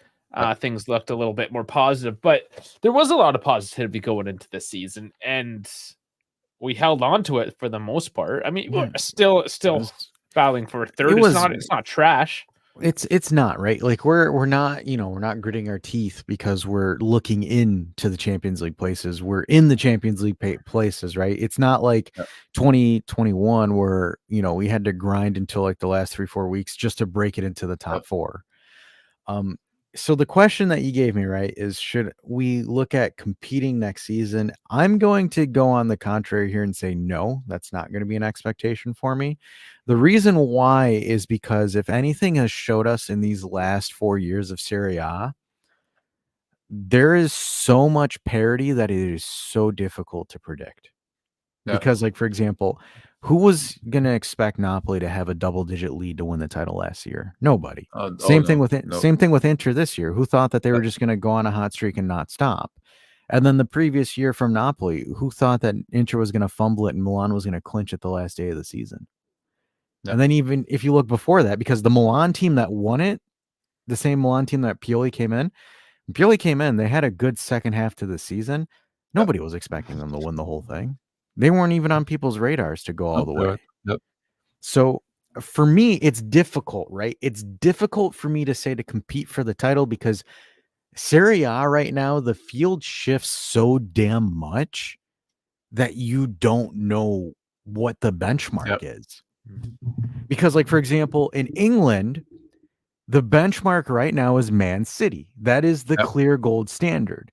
things looked a little bit more positive, but there was a lot of positivity going into the season, and we held on to it for the most part. I mean, we're still battling for a third. It's not trash. It's not, right? Like we're not, we're not gritting our teeth because we're looking into the Champions League places. We're in the Champions League places, right? It's not like 2021 where, we had to grind until like the last 3-4 weeks just to break it into the top 4. So the question that you gave me, right, is should we look at competing next season? I'm going to go on the contrary here and say no, that's not going to be an expectation for me. The reason why is because if anything has showed us in these last 4 years of Serie A, there is so much parity that it is so difficult to predict. Yeah. Because, like, for example, who was going to expect Napoli to have a double-digit lead to win the title last year? Nobody. Same thing with Inter this year. Who thought that they were just going to go on a hot streak and not stop? And then the previous year from Napoli, who thought that Inter was going to fumble it and Milan was going to clinch it the last day of the season? Yeah. And then even if you look before that, because the Milan team that won it, the same Milan team that Pioli came in, they had a good second half to the season. Nobody was expecting them to win the whole thing. They weren't even on people's radars to go all the way. Yep. So for me, it's difficult, right? It's difficult for me to say to compete for the title because Serie A right now, the field shifts so damn much that you don't know what the benchmark is. Because, like, for example, in England, the benchmark right now is Man City. That is the clear gold standard.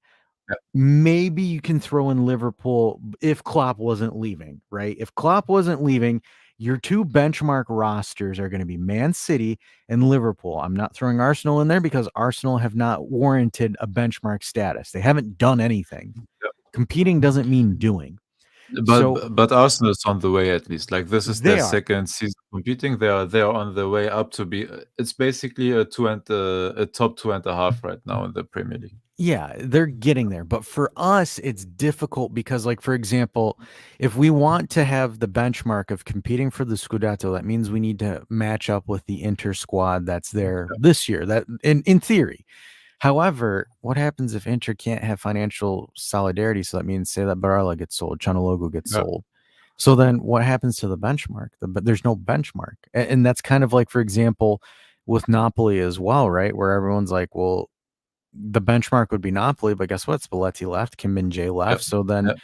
Maybe you can throw in Liverpool if Klopp wasn't leaving, right? If Klopp wasn't leaving, your two benchmark rosters are going to be Man City and Liverpool. I'm not throwing Arsenal in there because Arsenal have not warranted a benchmark status. They haven't done anything. Competing doesn't mean doing. But Arsenal is on the way, at least. Like, this is their second season competing. They are on the way up to be. It's basically a top 2.5 right now in the Premier League. Yeah, they're getting there. But for us, it's difficult because, like, for example, if we want to have the benchmark of competing for the Scudetto, that means we need to match up with the Inter squad that's there this year. That in theory. However, what happens if Inter can't have financial solidarity? So that means, say that Barella gets sold, Chanaloglu gets sold. So then what happens to the benchmark? But there's no benchmark. And that's kind of like, for example, with Napoli as well, right? Where everyone's like, well, the benchmark would be Napoli, but guess what? Spalletti left, Kim Min-jae left. Yep. So then, Yep,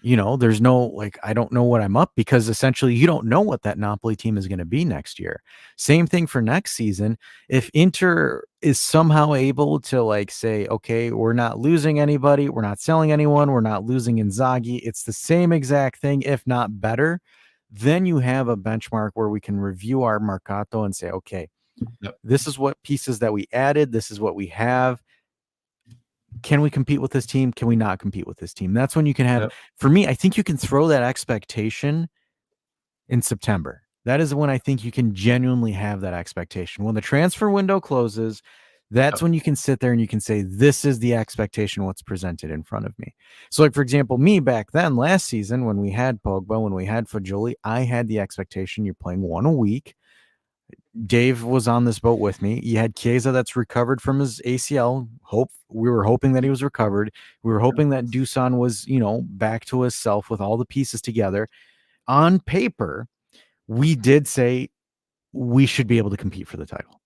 you're right. there's no, like, I don't know what I'm up, because essentially you don't know what that Napoli team is going to be next year. Same thing for next season. If Inter is somehow able to, like, say, okay, we're not losing anybody, we're not selling anyone, we're not losing Inzaghi, it's the same exact thing, if not better, then you have a benchmark where we can review our Mercato and say, okay, Yep. this is what pieces that we added, this is what we have. Can we compete with this team? Can we not compete with this team? That's when you can have, Yep. for me, I think you can throw that expectation in September. That is when I think you can genuinely have that expectation. When the transfer window closes, that's when you can sit there and you can say, this is the expectation, what's presented in front of me. So, like, for example, me back then last season, when we had Pogba, when we had Fagioli, I had the expectation you're playing one a week. Dave was on this boat with me. You had Chiesa that's recovered from his ACL. We were hoping that he was recovered. We were hoping that Dusan was, back to himself with all the pieces together. On paper, we did say we should be able to compete for the title.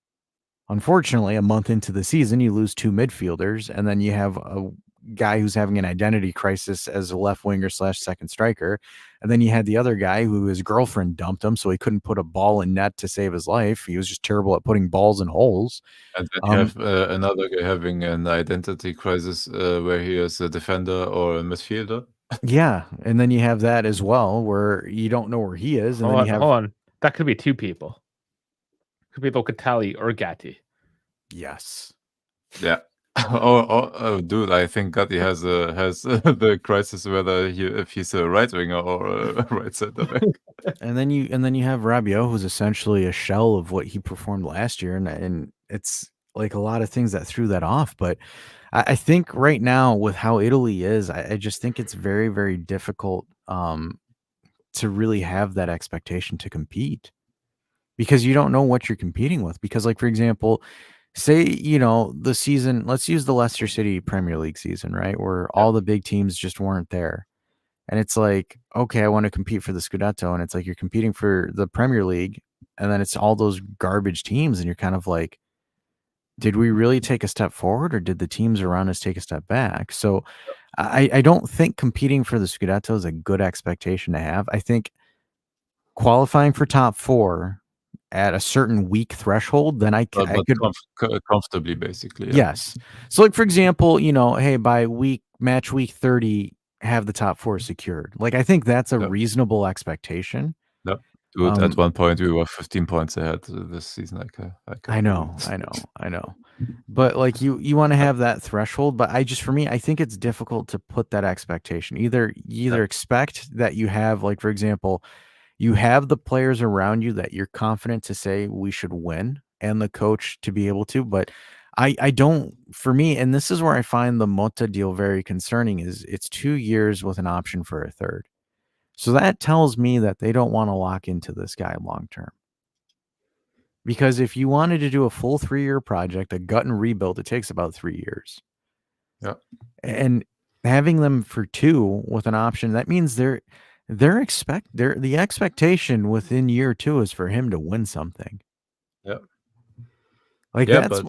Unfortunately, a month into the season, you lose two midfielders, and then you have a guy who's having an identity crisis as a left winger / second striker. And then you had the other guy who his girlfriend dumped him, so he couldn't put a ball in net to save his life. He was just terrible at putting balls in holes. And then you have another guy having an identity crisis where he is a defender or a midfielder. Yeah, and then you have that as well, where you don't know where he is. And hold on. That could be two people. Could be Locatelli or Gatti. Yes. Yeah. Oh, dude! I think Gatti has the crisis whether if he's a right winger or a right center back. And then you have Rabiot, who's essentially a shell of what he performed last year, and it's like a lot of things that threw that off. But I think right now, with how Italy is, I just think it's very, very difficult to really have that expectation to compete, because you don't know what you're competing with. Because, like, for example, say, the season, let's use the Leicester City Premier League season, right? Where all the big teams just weren't there. And it's like, okay, I want to compete for the Scudetto. And it's like, you're competing for the Premier League. And then it's all those garbage teams. And you're kind of like, did we really take a step forward, or did the teams around us take a step back? So I don't think competing for the Scudetto is a good expectation to have. I think qualifying for top four at a certain week threshold, then I could comfortably, basically. Yeah. Yes. So, like, for example, hey, by match week 30, have the top four secured. Like, I think that's a reasonable expectation. Yep. Dude, at one point we were 15 points ahead this season. I know. But, like, you want to have that threshold. But for me, I think it's difficult to put that expectation. You either expect that you have, like, for example, you have the players around you that you're confident to say we should win, and the coach to be able to. But I don't, for me, and this is where I find the Motta deal very concerning, is it's 2 years with an option for a third. So that tells me that they don't want to lock into this guy long term. Because if you wanted to do a full 3-year project, a gut and rebuild, it takes about 3 years. Yeah. And having them for 2 with an option, that means the expectation within year 2 is for him to win something. Yeah. Like, that's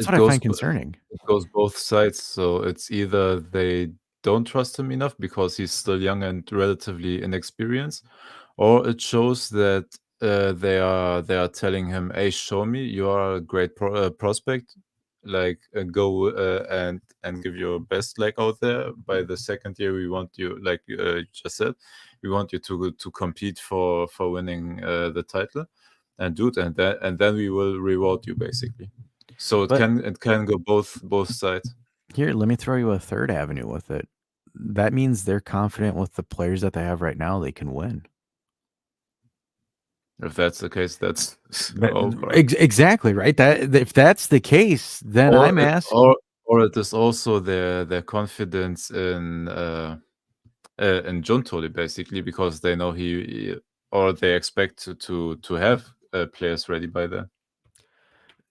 what I find concerning. It goes both sides. So it's either they don't trust him enough because he's still young and relatively inexperienced, or it shows that they are telling him, "Hey, show me you are a great prospect. Like, go and give your best leg out there. By the second year, we want you, like you just said, we want you to compete for winning the title, and then we will reward you, basically." So it can go both sides. Here, let me throw you a third avenue with it. That means they're confident with the players that they have right now, they can win. If that's the case, that's over. Exactly, right? That if that's the case, then I'm asking. Or it is also their confidence in Giuntoli, basically, because they know or they expect to have players ready by then.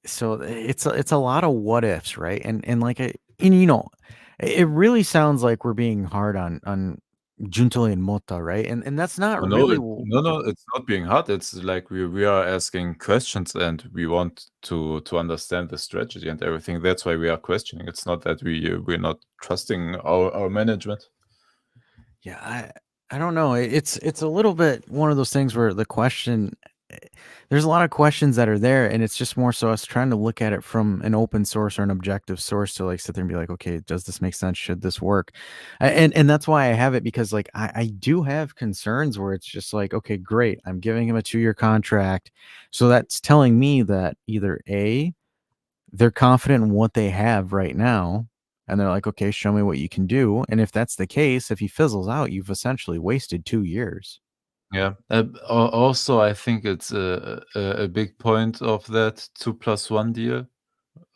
So it's a lot of what ifs, right? And like, it really sounds like we're being hard on Giuntoli and Motta, right? And that's not No, really no, it's not being hard. It's like we are asking questions and we want to understand the strategy and everything. That's why we are questioning. It's not that we're not trusting our management. Yeah, I don't know. It's a little bit one of those things where the question, there's a lot of questions that are there, and it's just more so us trying to look at it from an open source or an objective source to like sit there and be like, okay, does this make sense? Should this work? And that's why I have it, because like I do have concerns where it's just like, okay, great, I'm giving him a 2-year contract, so that's telling me that either A, they're confident in what they have right now, and they're like, okay, show me what you can do. And if that's the case, if he fizzles out, you've essentially wasted 2 years. Yeah. Also, I think it's a big point of that 2+1 deal,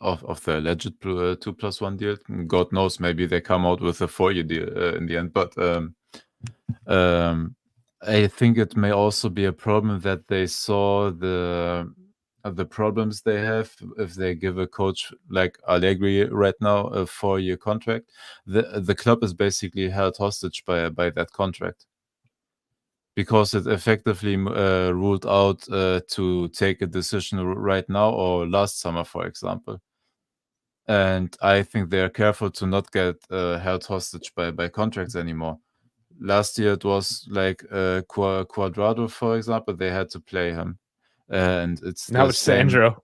of the alleged 2+1 deal. God knows, maybe they come out with a 4-year deal in the end. But I think it may also be a problem that they saw the problems they have if they give a coach like Allegri right now a 4-year contract. The club is basically held hostage by that contract, because it effectively ruled out to take a decision right now or last summer, for example. And I think they're careful to not get held hostage by contracts anymore. Last year it was like Quadrado, for example. They had to play him, and it's Now the it's same. Sandro.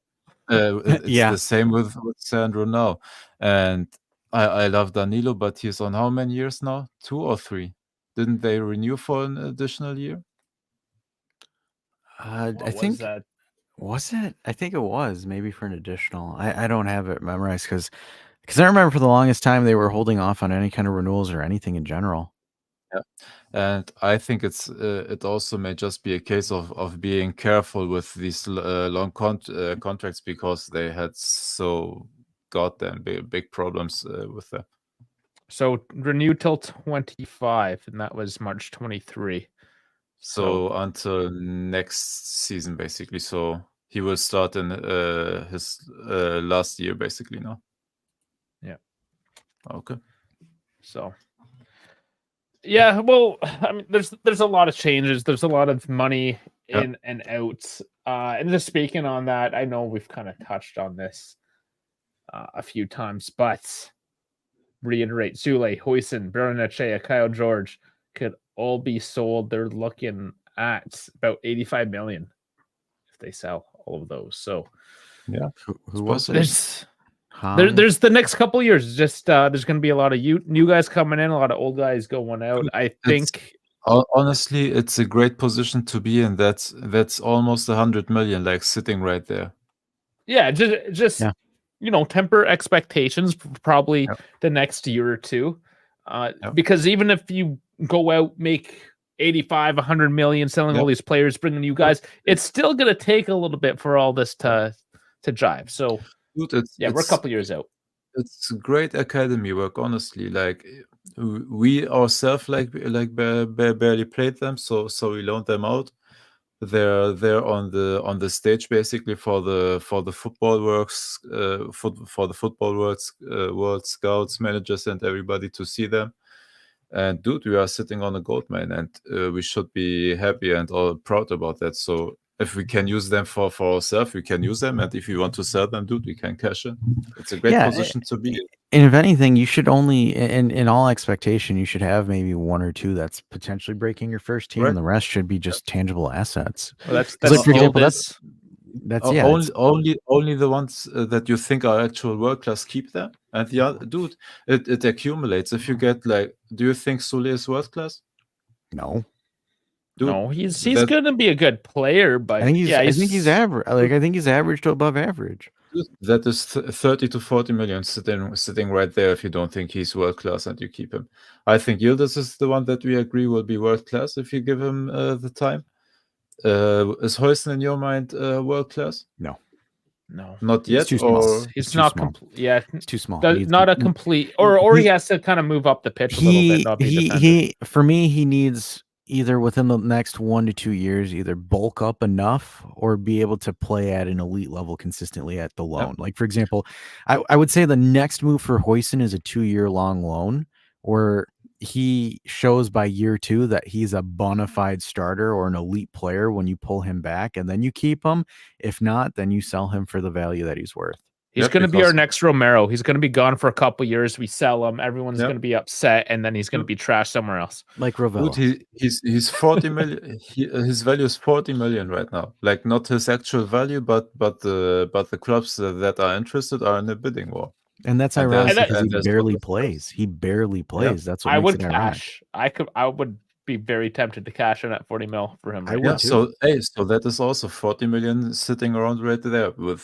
It's Yeah. the same with Sandro now. And I love Danilo, but he's on how many years now? 2 or 3? Didn't they renew for an additional year? I What think was that? was it? I think it was maybe for an additional. I don't have it memorized because I remember for the longest time they were holding off on any kind of renewals or anything in general. Yeah, and I think it also may just be a case of being careful with these long contracts, because they had so goddamn big problems with them. So renewed till 25, and that was March 23. So until next season, basically. So he will start in his last year, basically now. Yeah. Okay. So yeah, well, I mean, there's a lot of changes. There's a lot of money in and out. And just speaking on that, I know we've kind of touched on this a few times, but reiterate: Zule, Huijsen, Bernachea, Kyle George could all be sold. They're looking at about 85 million if they sell all of those. So yeah, who was it? There's the next couple of years. Just there's going to be a lot of new guys coming in, a lot of old guys going out. I think honestly, it's a great position to be in. That's almost 100 million, like sitting right there. Yeah, just Yeah. temper expectations for probably the next year or two, because even if you go out, make 85, 100 million, selling all these players, bringing you guys, it's still going to take a little bit for all this to jive. So Dude, we're a couple years out. It's great academy work, honestly. Like we ourselves barely played them, so we loaned them out. They're on the stage basically for the football works, for the football world scouts, managers, and everybody to see them. And dude, we are sitting on a gold mine, and we should be happy and all proud about that. So if we can use them for ourselves, we can use them, and if we want to sell them, dude, we can cash in. It's a great position to be in. And if anything, you should only, in all expectation, you should have maybe 1 or 2 that's potentially breaking your first team, and the rest should be just tangible assets. Well, that's like, for example, that's only the ones that you think are actual world class, keep them, and the other, dude, it accumulates. If you get like, do you think Sule is world class? No. Dude, no, he's going to be a good player, but I think he's average. Like, I think he's average to above average. That is 30 to 40 million sitting right there if you don't think he's world class and you keep him. I think Yildiz is the one that we agree will be world class if you give him the time. Is Huijsen in your mind world class? No, not yet. Too small. He's not complete. Yeah, it's too small. Not a complete, or he has to kind of move up the pitch a little bit. Not be for me, he needs either within the next 1 to 2 years, either bulk up enough or be able to play at an elite level consistently at the loan. Like, for example, I would say the next move for Huijsen is a 2-year long loan, or he shows by year 2 that he's a bona fide starter or an elite player when you pull him back and then you keep him. If not, then you sell him for the value that he's worth. He's Yep, going to be our because- next Romero. He's going to be gone for a couple years. We sell him. Everyone's Yep. going to be upset, and then he's going to be trashed somewhere else. Like Ravella. Dude, he's 40 million. His value is 40 million right now. Like not his actual value, but the clubs that are interested are in a bidding war. And that's And ironic there's- because he and there's barely other stuff. plays. He barely plays. That's what I makes would it ironic. cash. I would be very tempted to cash in at 40 mil for him. I Right would now. Yeah, too. so that is also 40 million sitting around right there. With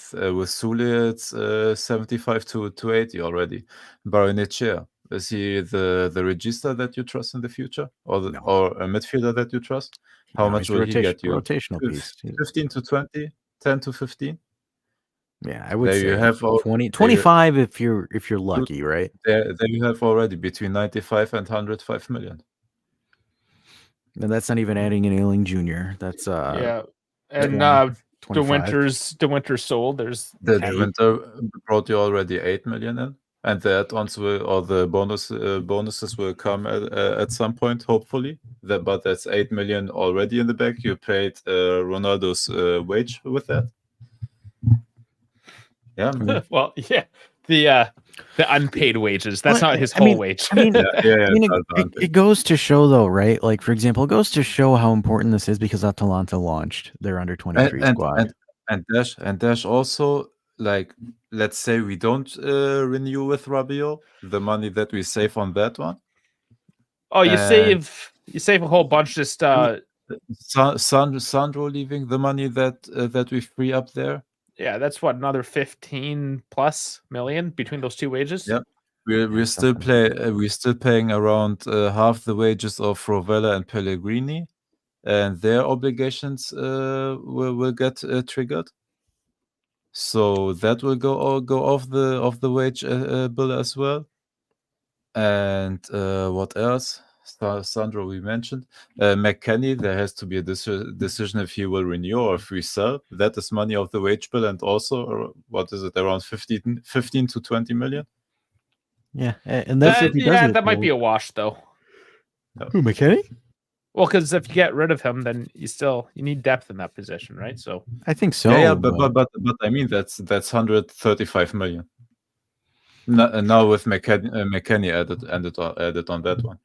Sule, it's 75 to 80 already. Barrenechea, is he the regista that you trust in the future, or No. or a midfielder that you trust? How No, much he's a will he get you? rotational piece. 15 to 20, 10 to 15. Yeah, I would There say you have all- 20, there 25 if you're lucky, right? There you have already between 95 and 105 million. And that's not even adding in Ailing Jr. That's Yeah, and 25. De Winter's sold. There's The Hey. winter brought you already 8 million in, and the add-ons will, or the bonuses will come at some point, hopefully. But that's 8 million already in the back. You paid Ronaldo's wage with that. Yeah, well, yeah, the unpaid wages. That's Well, not his I whole mean- wage. I mean, yeah. I mean, that's it goes to show, though, right? Like, for example, it goes to show how important this is because Atalanta launched their under 23 squad. And Dash also, like, let's say we don't renew with Rabiot, the money that we save on that one. Oh, you And- save a whole bunch. Just Sandro leaving, the money that we free up there. yeah, that's what, another 15 plus million between those two wages. Yep. We're still we're still paying around half the wages of Rovella and Pellegrini, and their obligations will get triggered. So that will go off the wage bill as well. And what else? Sandro, we mentioned. McKennie, there has to be a decision if he will renew or if we sell. That is money off the wage bill, and also, what is it, around 15 to 20 million? Yeah, and that's if he does get that might be sold. a wash though. Who, McKinney? Well, because if you get rid of him, then you need depth in that position, right? So I think so. Yeah, but I mean that's 135 million. Now with McKennie added on that one.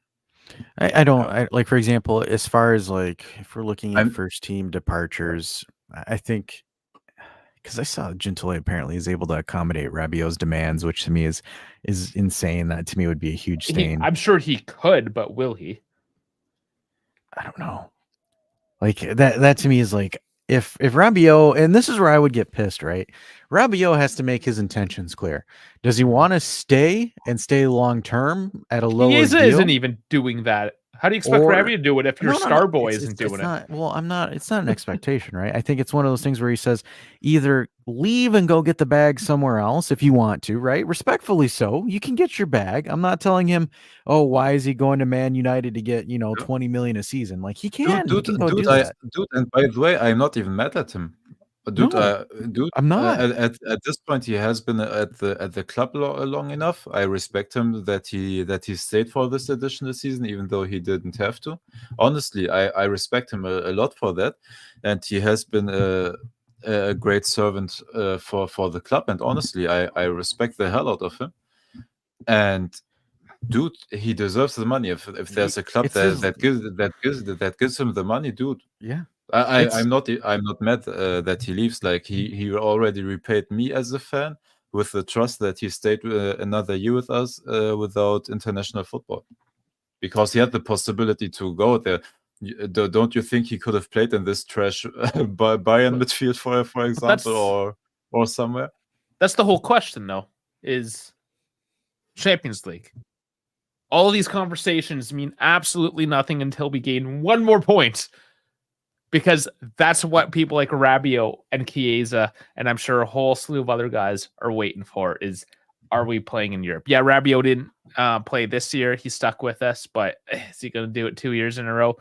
I don't like, for example, as far as like if we're looking at I'm- first team departures, I think because I saw Gentile apparently is able to accommodate Rabiot's demands, which to me is insane. That to me would be a huge stain. I'm sure he could, but will he? I don't know. Like that to me is like if Rabiot, and this is where I would get pissed, right? Rabiot has to make his intentions clear. Does he want to stay long term at a lower Chiesa deal? isn't even doing that. How do you expect Or- Rabiot to do it if your No, star boy it's- isn't it's doing it? not- well, it's not an expectation, right? I think it's one of those things where he says either leave and go get the bag somewhere else if you want to, right? Respectfully so. You can get your bag. I'm not telling him, oh, why is he going to Man United to get, 20 million a season? Like he can. Dude, he can go do that. and by the way, I'm not even mad at him. Dude, No, I'm not. At this point, he has been at the club long enough. I respect him that he stayed for this additional season, even though he didn't have to. Honestly, I respect him a lot for that, and he has been a great servant for the club. And honestly, I respect the hell out of him. And dude, he deserves the money. If there's a club It's his- that gives him the money, dude. Yeah. I'm not mad that he leaves. Like he already repaid me as a fan with the trust that he stayed another year with us without international football, because he had the possibility to go there. Don't you think he could have played in this trash Bayern midfield for example, or somewhere? That's the whole question, though, is Champions League. All of these conversations mean absolutely nothing until we gain one more point. Because that's what people like Rabiot and Chiesa, and I'm sure a whole slew of other guys are waiting for, is, are we playing in Europe? Yeah, Rabiot didn't play this year. He stuck with us, but is he going to do it 2 years in a row?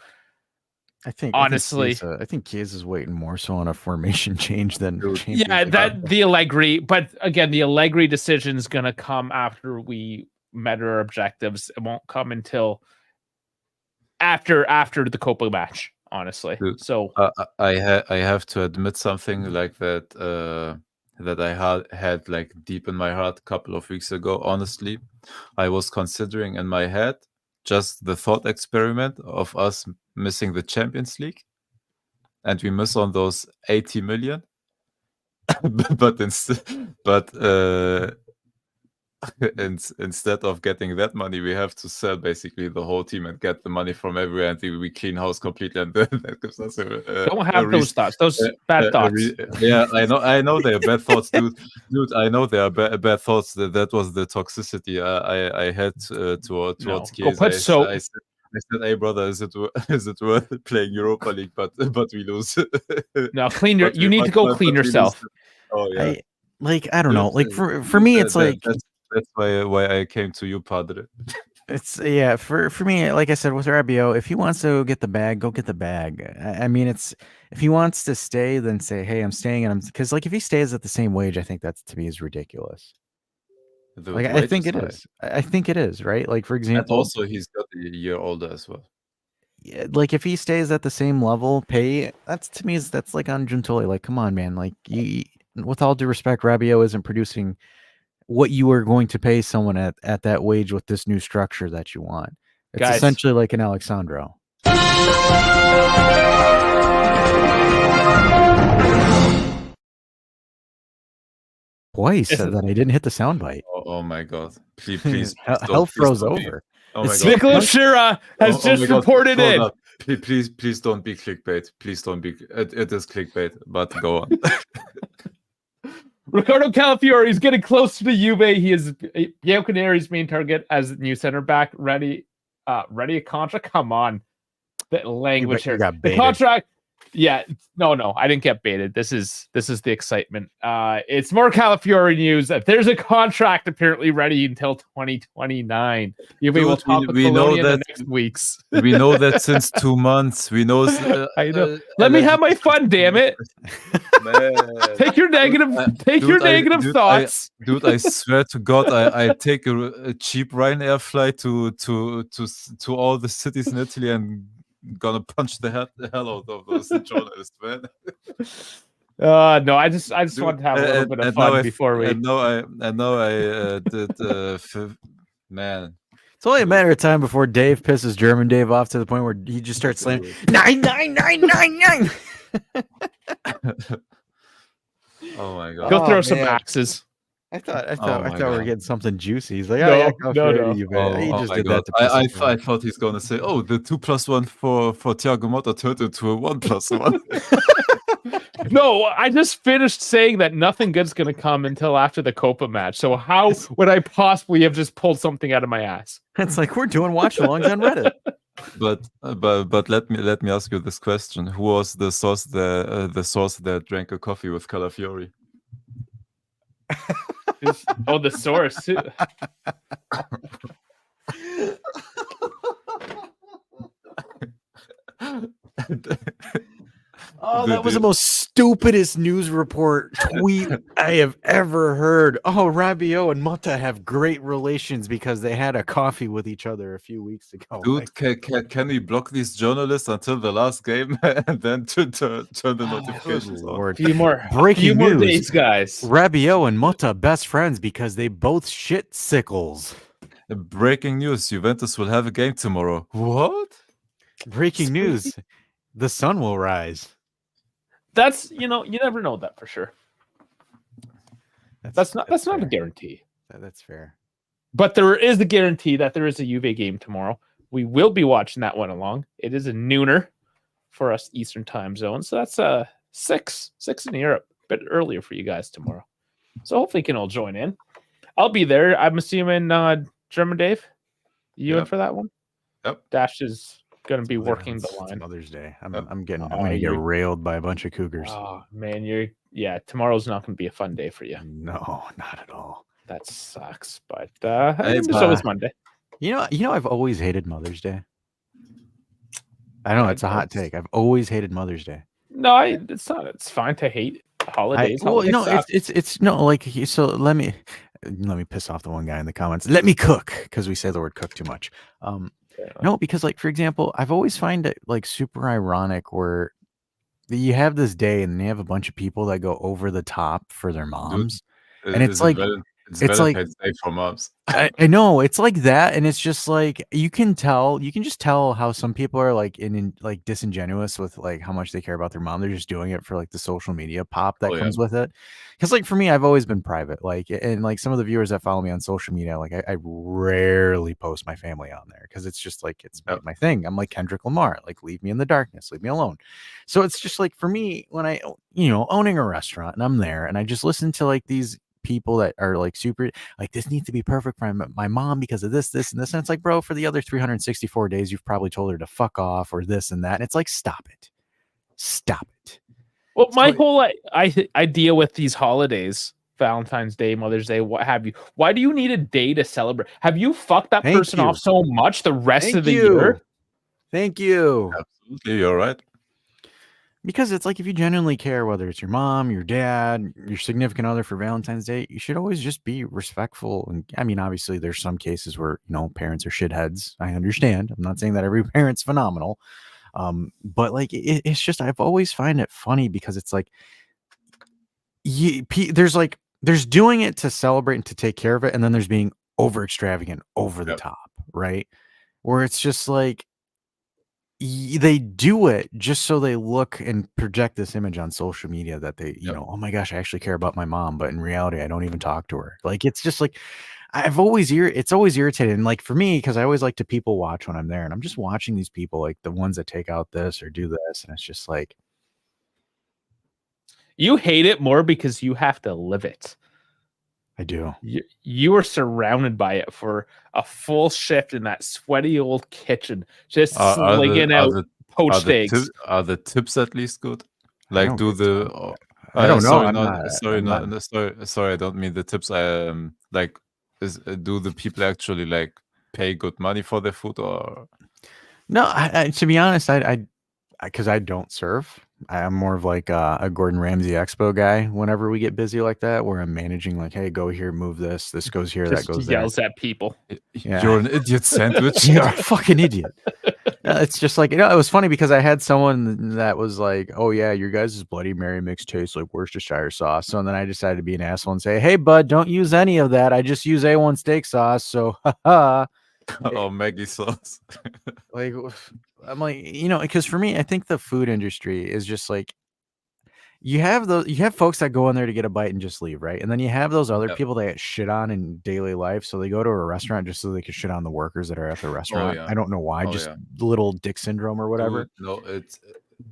I think Honestly- I think Chiesa's waiting more so on a formation change than Dude. Champions Yeah, League. that the Allegri, but again, the Allegri decision is going to come after we met our objectives. It won't come until after the Copa match, honestly. Dude, So I have to admit something like that that I had like deep in my heart a couple of weeks ago. Honestly, I was considering in my head just the thought experiment of us missing the Champions League, and we miss on those 80 million. but instead of getting that money, we have to sell basically the whole team and get the money from everywhere, and we clean house completely, and that gives us don't have those thoughts. Those bad thoughts. Yeah, I know they are bad thoughts, dude. I know they are bad thoughts. That was the toxicity I had towards Chiesa. Go put soap. I said, hey brother, is it worth playing Europa League? But we lose. No, you need to go clean yourself. Oh yeah. I don't know. Like for me, it's like that's why I came to you, Padre. It's for me, like I said with Rabiot, if he wants to get the bag, go get the bag. I mean, it's if he wants to stay, then say, hey, I'm staying, and I'm because like if he stays at the same wage, I think that's to me is ridiculous. Like I think it is. I think it is, right? Like for example, and also he's got a year older as well. Yeah, like if he stays at the same level pay, that's to me that's like on Giuntoli. Like, come on, man. Like with all due respect, Rabiot isn't producing what you are going to pay someone at that wage with this new structure that you want. It's Guys. essentially like an Alexandro. Twice that I didn't hit the soundbite. Oh my god! Please hell froze over. Oh my god! Nicholas Shira has just reported in. Please don't be clickbait. Please don't be. It is clickbait, but go on. Ricardo Calafiore is getting close to the Juve. He is Bianconeri's main target as new center back. Ready a contract? Come on. The language here. The contract. Yeah, no, I didn't get baited. This is the excitement. It's more Calafiore news. There's a contract apparently ready until 2029. Juve will talk with Bologna in the next weeks. We know that since 2 months. We know. I know. Let me have my fun, damn it. Man. Take your negative thoughts. I swear to God, I take a cheap Ryanair flight to all the cities in Italy and gonna punch the hell out of those journalists, man. No, I just want to have a little bit of fun before we. I know I did. Man, it's only a matter of time before Dave pisses German Dave off to the point where he just starts slamming 99999. Oh my god! Go throw some axes. I thought we were getting something juicy. He's like, no. He just did that. I thought he's gonna say, "Oh, the 2+1 for Thiago Motta turned into a 1+1." No, I just finished saying that nothing good's gonna come until after the Copa match. So how would I possibly have just pulled something out of my ass? It's like we're doing watch-alongs on Reddit. But let me ask you this question: who was the source that drank a coffee with Calafiore? The source. That was the most stupidest news report tweet I have ever heard. Oh, Rabiot and Motta have great relations because they had a coffee with each other a few weeks ago. Dude, can we block these journalists until the last game and then turn the notifications on? Few more breaking news, days, guys. Rabiot and Motta best friends because they both shit sickles. Breaking news: Juventus will have a game tomorrow. What? Breaking news: the sun will rise. That's you never know that for sure. That's not a guarantee. That's fair. But there is a guarantee that there is a Juve game tomorrow. We will be watching that one along. It is a nooner for us Eastern time zone. So that's 6 in Europe, a bit earlier for you guys tomorrow. So hopefully you can all join in. I'll be there. I'm assuming German Dave, you in for that one? Yep. Dash is going to be working the line. Mother's Day. I'm going to get railed by a bunch of cougars. Oh man, tomorrow's not going to be a fun day for you. No, not at all. That sucks. But so is Monday. You know, I've always hated Mother's Day. I know it's a hot take. I've always hated Mother's Day. No, it's not. It's fine to hate holidays. It's no like. So let me piss off the one guy in the comments. Let me cook because we say the word cook too much. No, because like for example, I've always find it like super ironic where you have this day and you have a bunch of people that go over the top for their Dude, moms, and is it it's it's like Valentine's Day for moms. I know it's like that, and it's just like you can just tell how some people are like like disingenuous with like how much they care about their mom. They're just doing it for like the social media pop that Oh yeah, comes with it. Because like for me, I've always been private. Like and like some of the viewers that follow me on social media, like I rarely post my family on there because it's just like it's yeah. my thing. I'm like Kendrick Lamar, like leave me in the darkness, leave me alone. So it's just like for me when I owning a restaurant and I'm there and I just listen to like these people that are like super like this needs to be perfect for my mom because of this and this, and it's like, bro, for the other 364 days you've probably told her to fuck off or this and that, and it's like, stop it. Well, my So whole idea with these holidays, Valentine's Day, Mother's Day, what have you, why do you need a day to celebrate? Have you fucked that Thank person you. off so much the rest of Thank the you. year? Thank you. Absolutely, you're right. Because it's like if you genuinely care, whether it's your mom, your dad, your significant other for Valentine's Day, you should always just be respectful. And I mean, obviously, there's some cases where parents are shitheads. I understand. I'm not saying that every parent's phenomenal, but like it's just I've always find it funny because it's like there's doing it to celebrate and to take care of it, and then there's being over extravagant, over the Yep. top, right? Where it's just like they do it just so they look and project this image on social media that they, Yep. oh my gosh, I actually care about my mom, but in reality, I don't even talk to her. Like it's just like it's always irritating. And like for me, because I always like to people watch when I'm there, and I'm just watching these people, like the ones that take out this or do this, and it's just like You hate it more because you have to live it. I do. You are surrounded by it for a full shift in that sweaty old kitchen, just slinging out poached eggs. Are the tips at least good? I Like, don't do get the some- I don't know. sorry, I'm no, not. sorry, I'm no, not. sorry, I don't mean the tips. Like, do the people actually like pay good money for their food or? No, to be honest, because I don't serve. I'm more of like a Gordon Ramsay Expo guy. Whenever we get busy like that, where I'm managing, like, hey, go here, move this. This goes here, that Just goes there. yells at people. Yeah. You're an idiot sandwich. You're a fucking idiot. It's just like, it was funny because I had someone that was like, oh yeah, your guys' Bloody Mary mix tastes like Worcestershire sauce. So then I decided to be an asshole and say, hey bud, don't use any of that. I just use A1 steak sauce. So haha. Or Maggie sauce. Like I'm like, because for me, I think the food industry is just like you have folks that go in there to get a bite and just leave, right? And then you have those other Yep. people that get shit on in daily life. So they go to a restaurant just so they can shit on the workers that are at the restaurant. yeah. I don't know why, Oh, just yeah. little dick syndrome or whatever. Dude, no,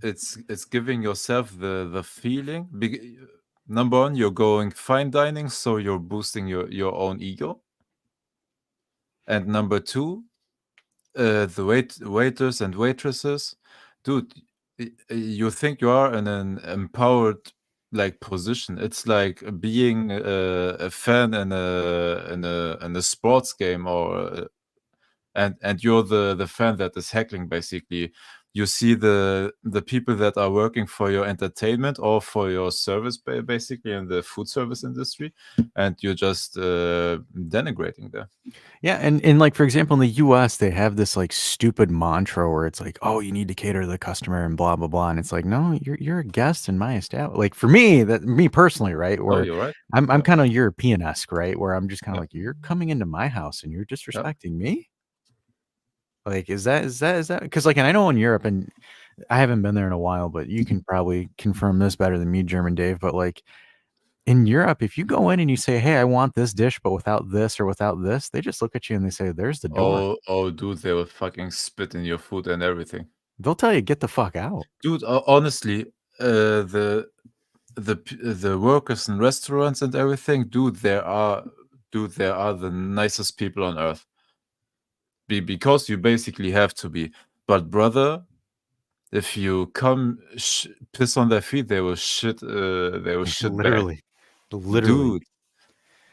it's giving yourself the feeling. Number one, you're going fine dining, so you're boosting your own ego. And number two, the waiters and waitresses, dude, you think you are in an empowered like position. It's like being a fan in a sports game, or and you're the fan that is heckling. Basically, you see the people that are working for your entertainment or for your service, basically in the food service industry, and you're just denigrating them. Yeah, and like for example, in the US, they have this like stupid mantra where it's like, oh, you need to cater to the customer and blah blah blah. And it's like, no, you're a guest in my establishment. Like for me personally, right? Oh, Where you're right. I'm Yeah. kind of European-esque, right? Where I'm just kind of Yeah. like, you're coming into my house and you're disrespecting me. Like, is that because like, and I know in Europe, and I haven't been there in a while, but you can probably confirm this better than me, German Dave. But like in Europe, if you go in and you say, hey, I want this dish, but without this or without this, they just look at you and they say, there's the door. Oh, dude, they will fucking spit in your food and everything. They'll tell you, get the fuck out. Dude, honestly, the workers in restaurants and everything, dude, they are the nicest people on earth. Because you basically have to be. But brother, if you come piss on their feet, they will shit. They will shit Literally. dude.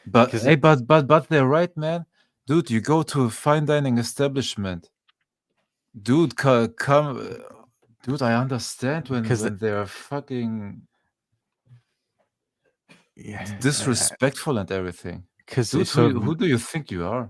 But hey, but they're right, man. Dude, you go to a fine dining establishment. Dude, come. Dude, I understand when they're fucking disrespectful and everything. because Dude, who do you think you are?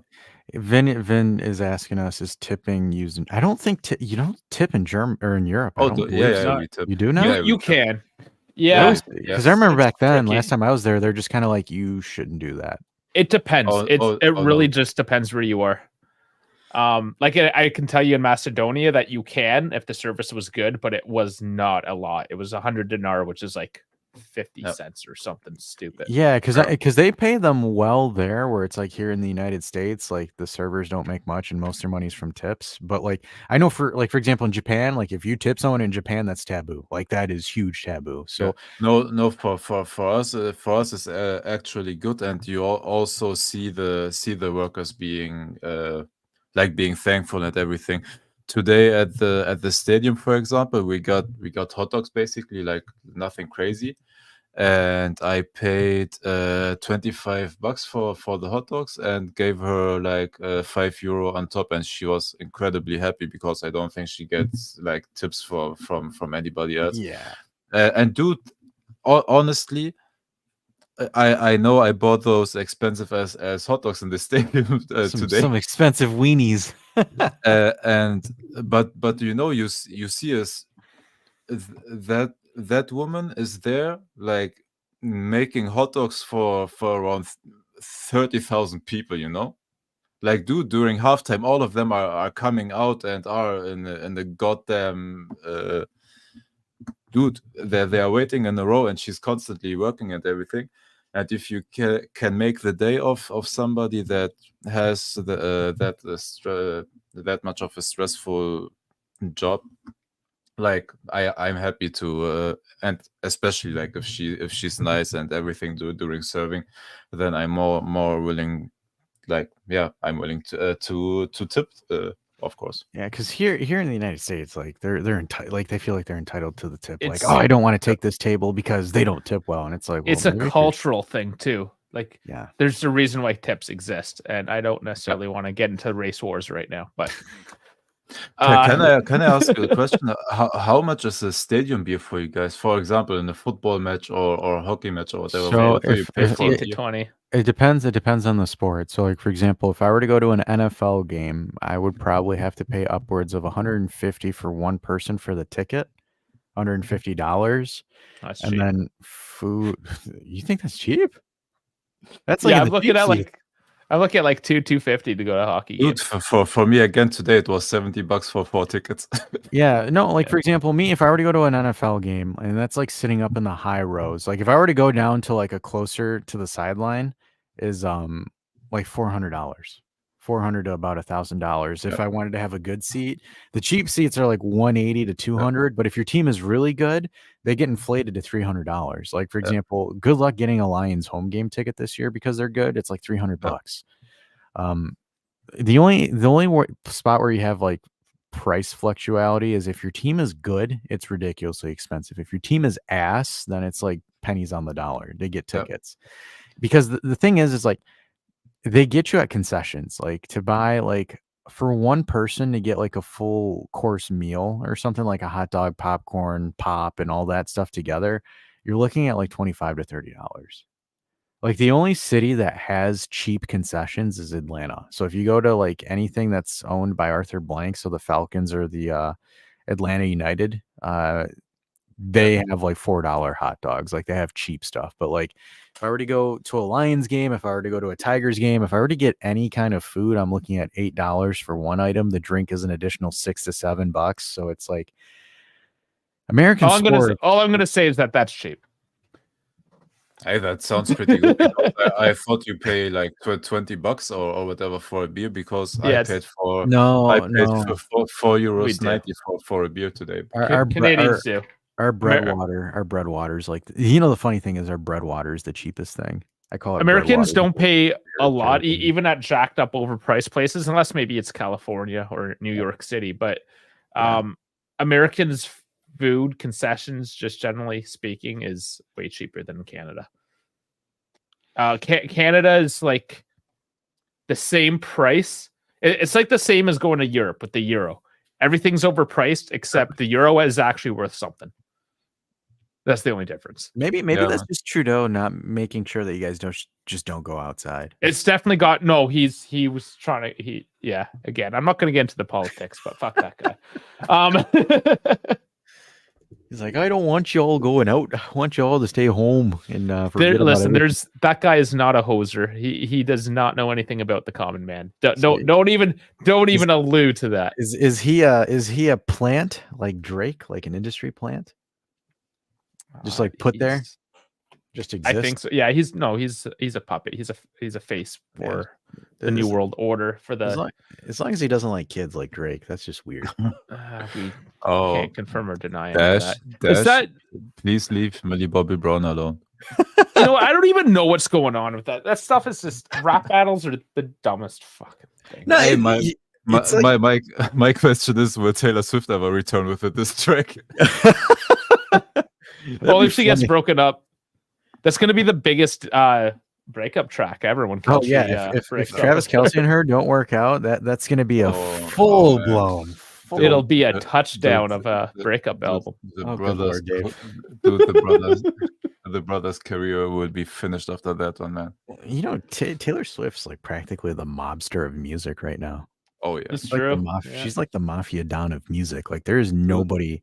Vin is asking us, is tipping using? I don't think you don't tip in German or in Europe. I Oh, don't yeah, believe yeah, so. we tip. You do now? Yeah, we You tip. can. I Yeah. always because Yes. I remember It's back then, tricky. last time I was there, they're just kind of like, you shouldn't do that. It depends. Oh, It really no. just depends where you are. Like I can tell you in Macedonia that you can if the service was good, but it was not a lot. It was 100 dinar, which is like 50 Yep. cents or something stupid. Yeah, Sure. because they pay them well there, where it's like here in the United States, like the servers don't make much and most of their money's from tips. But like I know for example in Japan, like if you tip someone in Japan, that's taboo. Like that is huge taboo. So No, for us it's actually good, and you also see the workers being like being thankful and everything. Today at the stadium, for example, we got hot dogs, basically, like nothing crazy, and I paid $25 for the hot dogs and gave her like €5 on top, and she was incredibly happy because I don't think she gets like tips from anybody else. yeah, And dude, honestly, I know I bought those expensive as hot dogs in the stadium today, some expensive weenies. but you see us that woman is there like making hot dogs for around 30,000 people, like, dude, during halftime all of them are coming out and are in the goddamn dude, they are waiting in a row, and she's constantly working and everything. And if you can make the day of somebody that has that much of a stressful job, like I'm happy to, and especially like if she's nice and everything during serving, then I'm more willing. Like, yeah, I'm willing to tip, of course. Yeah, because here in the United States, like they're entitled, like they feel like they're entitled to the tip. Like, It's- oh, I don't want to take this table because they don't tip well, and it's like, well, It's a maybe if you're- cultural thing too. Like Yeah, there's a reason why tips exist, and I don't necessarily want to get into race wars right now, but Can I ask you a question? How much is a stadium beer for you guys? For example, in a football match or a hockey match or whatever, So what do you pay for 15 a to beer? 20. it depends. It depends on the sport. So, like for example, if I were to go to an NFL game, I would probably have to pay upwards of 150 for one person for the ticket, $150, That's and cheap. then food. You think that's cheap? That's like Yeah, in I'm the looking cheap at seats. like 250 to go to a hockey game. Dude, for me again today, it was $70 for 4 tickets. Yeah, no, like Yeah. for example, me, if I were to go to an NFL game, and that's like sitting up in the high rows, like if I were to go down to like a closer to the sideline, is like $400, 400 to about $1,000. If Yep. I wanted to have a good seat, the cheap seats are like 180 to 200, but if your team is really good, they get inflated to $300. Like for Yep. example, good luck getting a Lions home game ticket this year because they're good. It's like $300. The only spot where you have like price fluctuality is if your team is good, it's ridiculously expensive. If your team is ass, then it's like pennies on the dollar. They get Yep. tickets. Because the thing is like they get you at concessions, like to buy like for one person to get like a full course meal or something like a hot dog, popcorn, pop, and all that stuff together, you're looking at like $25 to $30. Like the only city that has cheap concessions is Atlanta. So if you go to like anything that's owned by Arthur Blank, so the Falcons or the Atlanta United, they have like $4 hot dogs. Like they have cheap stuff. But like if I were to go to a Lions game, if I were to go to a Tigers game, if I were to get any kind of food, I'm looking at $8 for one item. The drink is an additional $6 to $7. So it's like American sport. All I'm gonna say is that that's cheap. Hey, that sounds pretty good. Because I thought you pay like $20 or whatever for a beer, because I Yes. paid for No. for We do. €4.90 for a beer today. Canadians do. Our bread Amer- water, is like, the funny thing is our bread water is the cheapest thing. I call it Americans bread water. don't pay a lot, Jerky. even at jacked up overpriced places, unless maybe it's California or New York City. But Americans' food concessions, just generally speaking, is way cheaper than Canada. Canada is like the same price. It's like the same as going to Europe with the euro. Everything's overpriced except the euro is actually worth something. That's the only difference. Maybe Yeah, that's man. just Trudeau not making sure that you guys just don't go outside. It's definitely got no. He was trying to. Again, I'm not going to get into the politics, but fuck that guy. He's like, I don't want you all going out. I want you all to stay home and forget about Listen, everything." that guy is not a hoser. He does not know anything about the common man. So- Don't even allude to that. Is he a plant like Drake, like an industry plant? Just like put there, just exist. I think so. Yeah, he's a puppet. He's a face for the New World Order for the. As long as he doesn't like kids like Drake, that's just weird. We Oh, can't confirm or deny any of Dash, that. Is that please leave Millie Bobby Brown alone. I don't even know what's going on with that. That stuff is just rap battles are the dumbest fucking thing. No, Hey, it's like- my question is, will Taylor Swift ever return with a diss track? Well, if she gets broken up, that's going to be the biggest breakup track ever. When Oh Kelce, yeah, if breaks up Travis with her. Kelce and her don't work out, that's gonna be a Oh, full man. blown. It'll be a the- touchdown of a breakup album. The Oh, good brothers, Lord, Dave. dude, the brothers' career will be finished after that one, man. You know, Taylor Swift's like practically the mobster of music right now. Oh yeah, It's She's like true. the Yeah. She's like the mafia don of music. Like there is nobody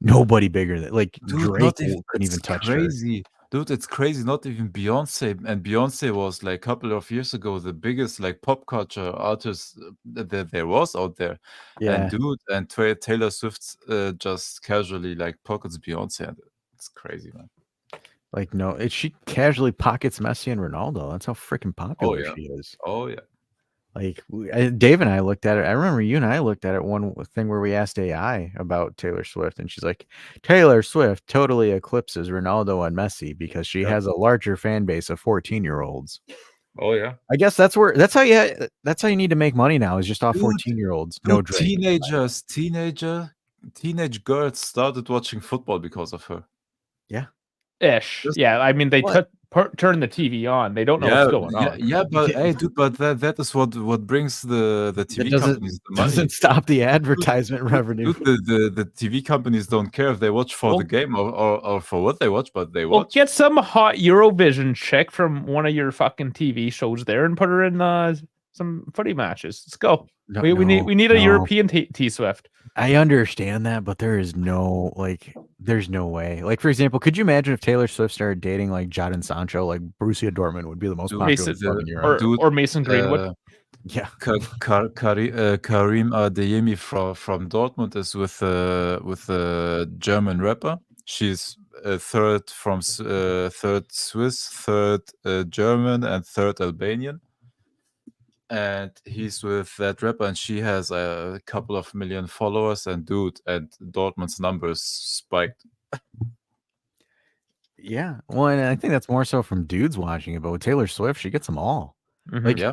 bigger than like dude, Drake couldn't even it's touch her. crazy. Dude, it's crazy. Not even Beyonce, and Beyonce was like a couple of years ago the biggest like pop culture artist that there was out there. Yeah, And Taylor Swift just casually like pockets Beyonce, and it's crazy, man. like no, she casually pockets Messi and Ronaldo. That's how freaking popular yeah. she is. Oh yeah. Like Dave and I looked at it. I remember you and I looked at it one thing where we asked AI about Taylor Swift, and she's like, Taylor Swift totally eclipses Ronaldo and Messi because she has a larger fan base of 14-year-olds. Oh yeah. I guess that's how you need to make money now is just off 14-year-olds. No Drake. Teenage girls started watching football because of her. Ish. Yeah, I mean they turn the TV on. They don't know what's going on. Yeah, but hey, dude, but that is what brings the TV companies the money. Doesn't stop the advertisement revenue. Dude, the TV companies don't care if they watch for the game or for what they watch, but they Well, watch. get some hot Eurovision chick from one of your fucking TV shows there and put her in some footy matches. Let's go. We need a European T Swift. I understand that, but there's no way. Like, for example, could you imagine if Taylor Swift started dating like Jadon Sancho? Like Borussia Dortmund would be the most popular Mason, club in Europe. or Mason Greenwood. Yeah, Karim Adeyemi from Dortmund is with a German rapper. She's third Swiss, third German, and third Albanian. And he's with that rapper, and she has a couple of million followers. And Dortmund's numbers spiked. yeah. Well, and I think that's more so from dudes watching it, but with Taylor Swift, she gets them all. Like Yeah,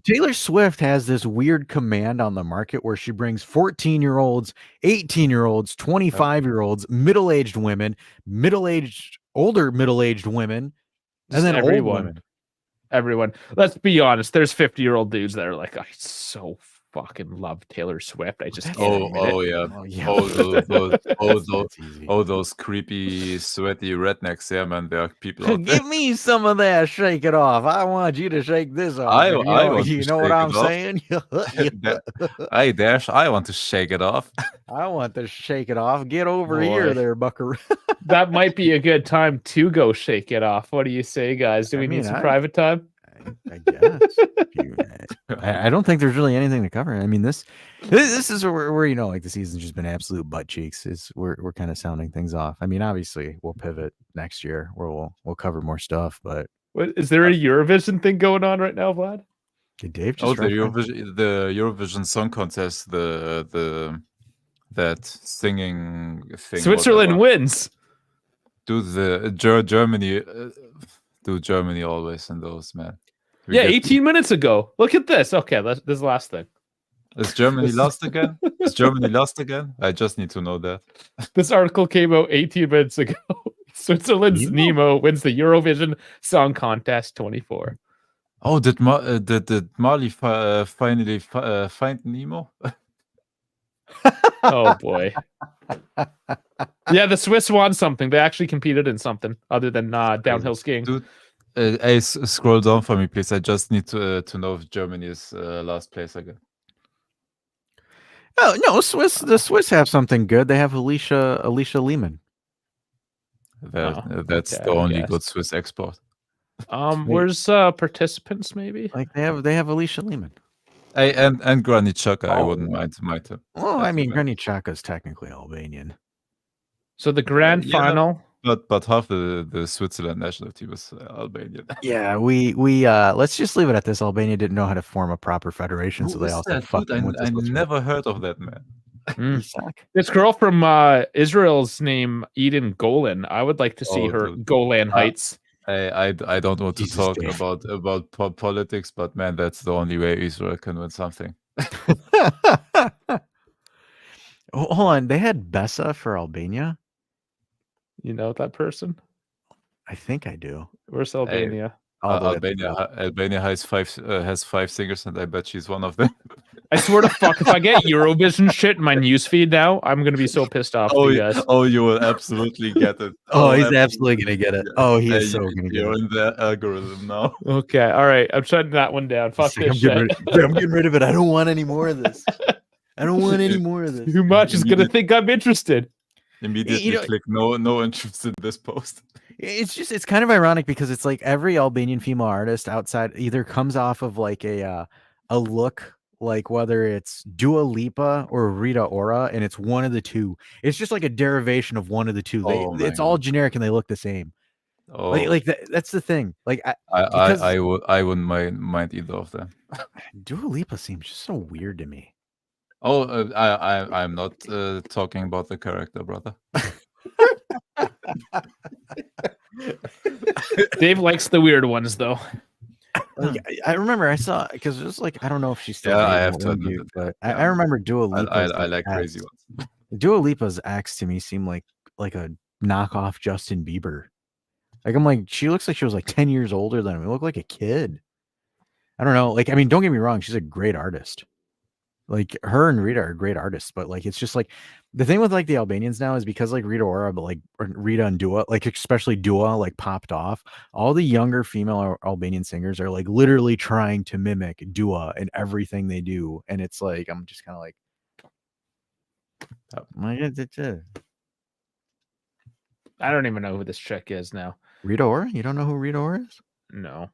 Taylor Swift has this weird command on the market where she brings 14-year-olds, 18-year-olds, 25-year-olds, middle-aged women, older middle-aged women, and then old women. Everyone. Let's be honest. There's 50-year-old dudes that are like, I so fucking love Taylor Swift. I just can't admit it. Those creepy, sweaty rednecks. Yeah, man, there are people out there. Give me some of that. Shake it off. I want you to shake this off. You know what I'm saying? Hey, Dash, I want to shake it off. I want to shake it off. Get over here, there, Buckaroo. That might be a good time to go shake it off. What do you say, guys? Do we need some private time? I guess. I don't think there's really anything to cover. I mean, this is where like the season's just been absolute butt cheeks. We're kind of sounding things off. I mean, obviously we'll pivot next year where we'll cover more stuff. But is there a Eurovision thing going on right now, Vlad? Did Dave just the Eurovision Song Contest, that singing thing. Switzerland wins. Dude, Germany. Germany always in those, man. 18 minutes ago. Look at this. Okay, this is the last thing. Is Germany lost again? Is Germany lost again? I just need to know that. This article came out 18 minutes ago. Switzerland's Nemo wins the Eurovision Song Contest 24. Oh, did Mali finally find Nemo? Oh boy. Yeah, the Swiss won something. They actually competed in something other than downhill skiing. Dude, hey, scroll down for me, please. I just need to know if Germany is last place again. Oh no, the Swiss have something good. They have Alicia Lehmann. That's okay, the I only guess. good Swiss export. Where's participants maybe? Like they have Alicia Lehmann. Hey, and Granit Xhaka, I wouldn't Oh. mind him. Well, I That's mean, the Granit Xhaka is technically Albanian. So the grand yeah. final. But half the Switzerland national team is Albanian. Yeah, we let's just leave it at this. Albania didn't know how to form a proper federation, so Who they is also that, dude? fucking went to I Switzerland. never heard of that man. You suck. This girl from Israel's name Eden Golan. I would like to see her dude. Golan Heights. I don't want to Jesus, talk Dave. about politics, but man, that's the only way Israel can win something. Hold on, they had Bessa for Albania. You know that person? I think I do. Where's Albania? All the way at the top. Albania has five singers, and I bet she's one of them. I swear to fuck, if I get Eurovision shit in my newsfeed now, I'm gonna be so pissed off with you guys. You will absolutely get it. He's absolutely gonna get it. Oh, he is so gonna get You're it. in the algorithm now. Okay, all right. I'm shutting that one down. Fuck He's like, this shit. I'm getting rid of it. I don't want any more of this. I don't want any more of this. Too much is gonna think I'm interested. Immediately click no interest in this post. It's kind of ironic because it's like every Albanian female artist outside either comes off of like a look like whether it's Dua Lipa or Rita Ora, and it's one of the two. It's just like a derivation of one of the two. It's all generic and they look the same. Oh, That's the thing. Like I wouldn't mind either of them. Dua Lipa seems just so weird to me. Oh, I'm not talking about the character, brother. Dave likes the weird ones though. Like, I remember I saw because it was like I don't know if she's still I dating have to that admit dude, it, but yeah. I remember Dua Lipa's I like crazy ones. Dua Lipa's ex to me seemed like a knockoff Justin Bieber. Like I'm like she looks like she was like 10 years older than him. He looked like a kid. I don't know. Like I mean, don't get me wrong, she's a great artist. Like her and Rita are great artists, but like it's just like the thing with like the Albanians now is because like Rita Ora, but like or Rita and Dua, like especially Dua, like popped off. All the younger female Albanian singers are like literally trying to mimic Dua in everything they do, and it's like I'm just kind of like, I don't even know who this chick is now. Rita Ora? You don't know who Rita Ora is? No.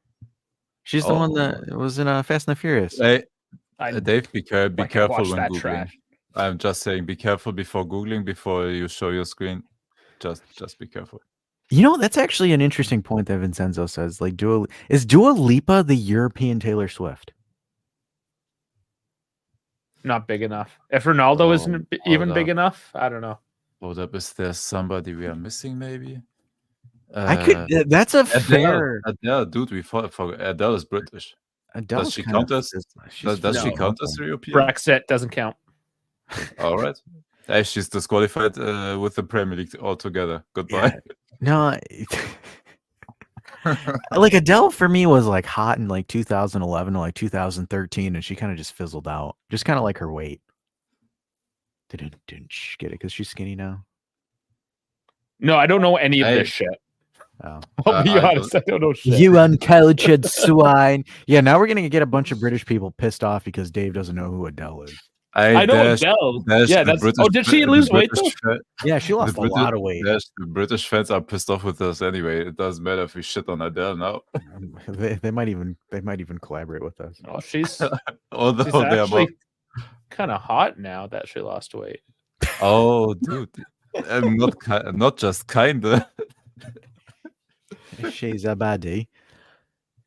She's the one that was in Fast and the Furious. Hey, I Dave, be careful watch when that Googling. trash. I'm just saying, be careful before Googling, before you show your screen. Just be careful. You know, that's actually an interesting point that Vincenzo says. Like, is Dua Lipa the European Taylor Swift? Not big enough. If Ronaldo isn't even big enough, I don't know. Hold up, is there somebody we are missing? Maybe. I could. That's a fair. Adele, dude, we thought for Adele is British. Does she count as? Does she count as European? Brexit doesn't count. All right. Hey, she's disqualified with the Premier League altogether. Goodbye. Yeah. No, like Adele for me was like hot in like 2011 to like 2013, and she kind of just fizzled out. Just kind of like her weight. Didn't get it because she's skinny now. No, I don't know any of this shit. Oh. I'll be honest, I don't know shit. You uncultured swine. Yeah, now we're gonna get a bunch of British people pissed off because Dave doesn't know who Adele is. I know Adele. Yeah, that's. Did she lose weight though? Yeah, she lost a lot of weight. The British fans are pissed off with us anyway. It doesn't matter if we shit on Adele now. They might even collaborate with us. Oh, she's actually kind of hot now that she lost weight. Oh, dude, not just kinda. She's a baddie,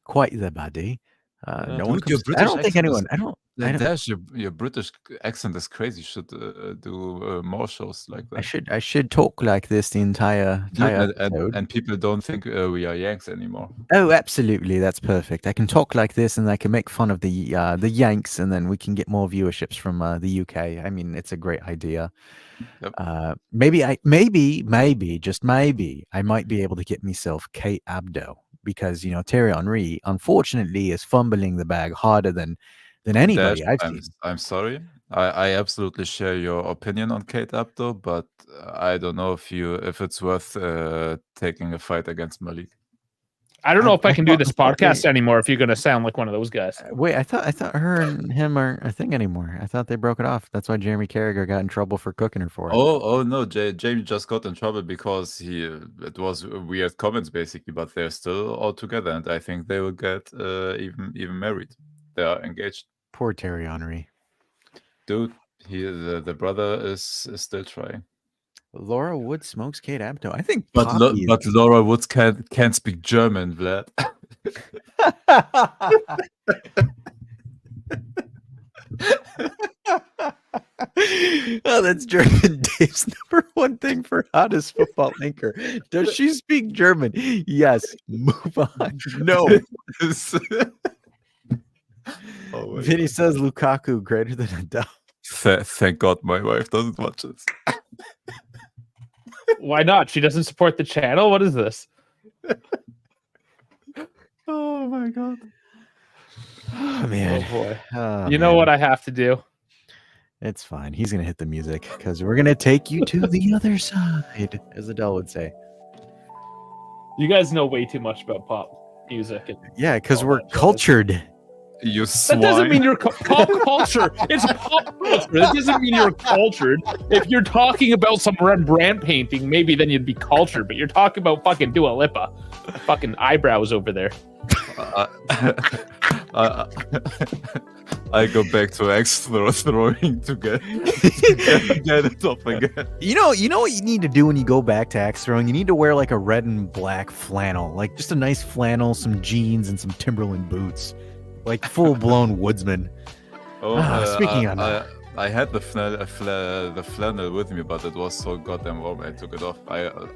quite the baddie. No one. Dude, I don't think anyone. Your British accent is crazy. You should do more shows like that. I should talk like this the entire episode. And people don't think we are Yanks anymore. Oh, absolutely, that's perfect. I can talk like this, and I can make fun of the Yanks, and then we can get more viewerships from the UK. I mean, it's a great idea. Yep. Maybe, just maybe, I might be able to get myself Kate Abdo because Thierry Henry, unfortunately, is fumbling the bag harder than anybody I've seen. I'm sorry. I absolutely share your opinion on Kate Abdo, but I don't know if it's worth taking a fight against Malik. I don't know if I can do this thought podcast anymore if you're going to sound like one of those guys. Wait, I thought her and him aren't a thing anymore. I thought they broke it off. That's why Jeremy Carragher got in trouble for cooking her for it. Oh no, Jamie just got in trouble because it was weird comments basically, but they're still all together, and I think they will get even married. They are engaged. Poor Terry Henry. Dude, the brother is still trying. Laura Wood smokes Kate Abdo. I think But Poppy but Laura Woods can't speak German, Vlad. Oh, that's German Dave's number one thing for hottest football anchor. Does she speak German? Yes. Move on. No. Oh Vinny says Lukaku greater than Adele. Thank God my wife doesn't watch this. Why not? She doesn't support the channel? What is this? Oh my God. Oh, man. Oh, boy. Oh, You know man. what I have to do? It's fine. He's going to hit the music because we're going to take you to the other side, as Adele would say. You guys know way too much about pop music. Yeah, because all we're that jazz. cultured. You swine. That doesn't mean you're pop culture. It's pop culture. That doesn't mean you're cultured. If you're talking about some Rembrandt painting, maybe then you'd be cultured. But you're talking about fucking Dua Lipa, fucking eyebrows over there. I go back to axe throwing to get it up again. You know what you need to do when you go back to axe throwing? You need to wear like a red and black flannel, like just a nice flannel, some jeans, and some Timberland boots, like full blown woodsman. Speaking of that. I had the flannel with me, but it was so goddamn warm. I took it off.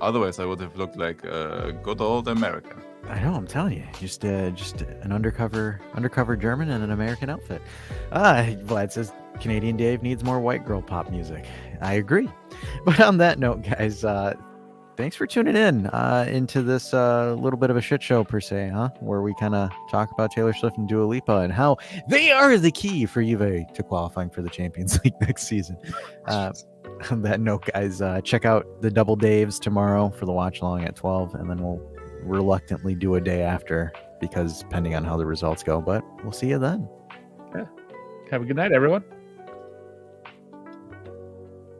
Otherwise, I would have looked like a good old American. I know, I'm telling you, just an undercover German in an American outfit. Vlad says Canadian Dave needs more white girl pop music. I agree. But on that note, guys, thanks for tuning in into this little bit of a shit show per se, huh? Where we kind of talk about Taylor Swift and Dua Lipa and how they are the key for Juve to qualifying for the Champions League next season. On that note, guys, check out the Double Daves tomorrow for the watch along at 12, and then we'll reluctantly do a day after because depending on how the results go, but we'll see you then. Have a good night, everyone.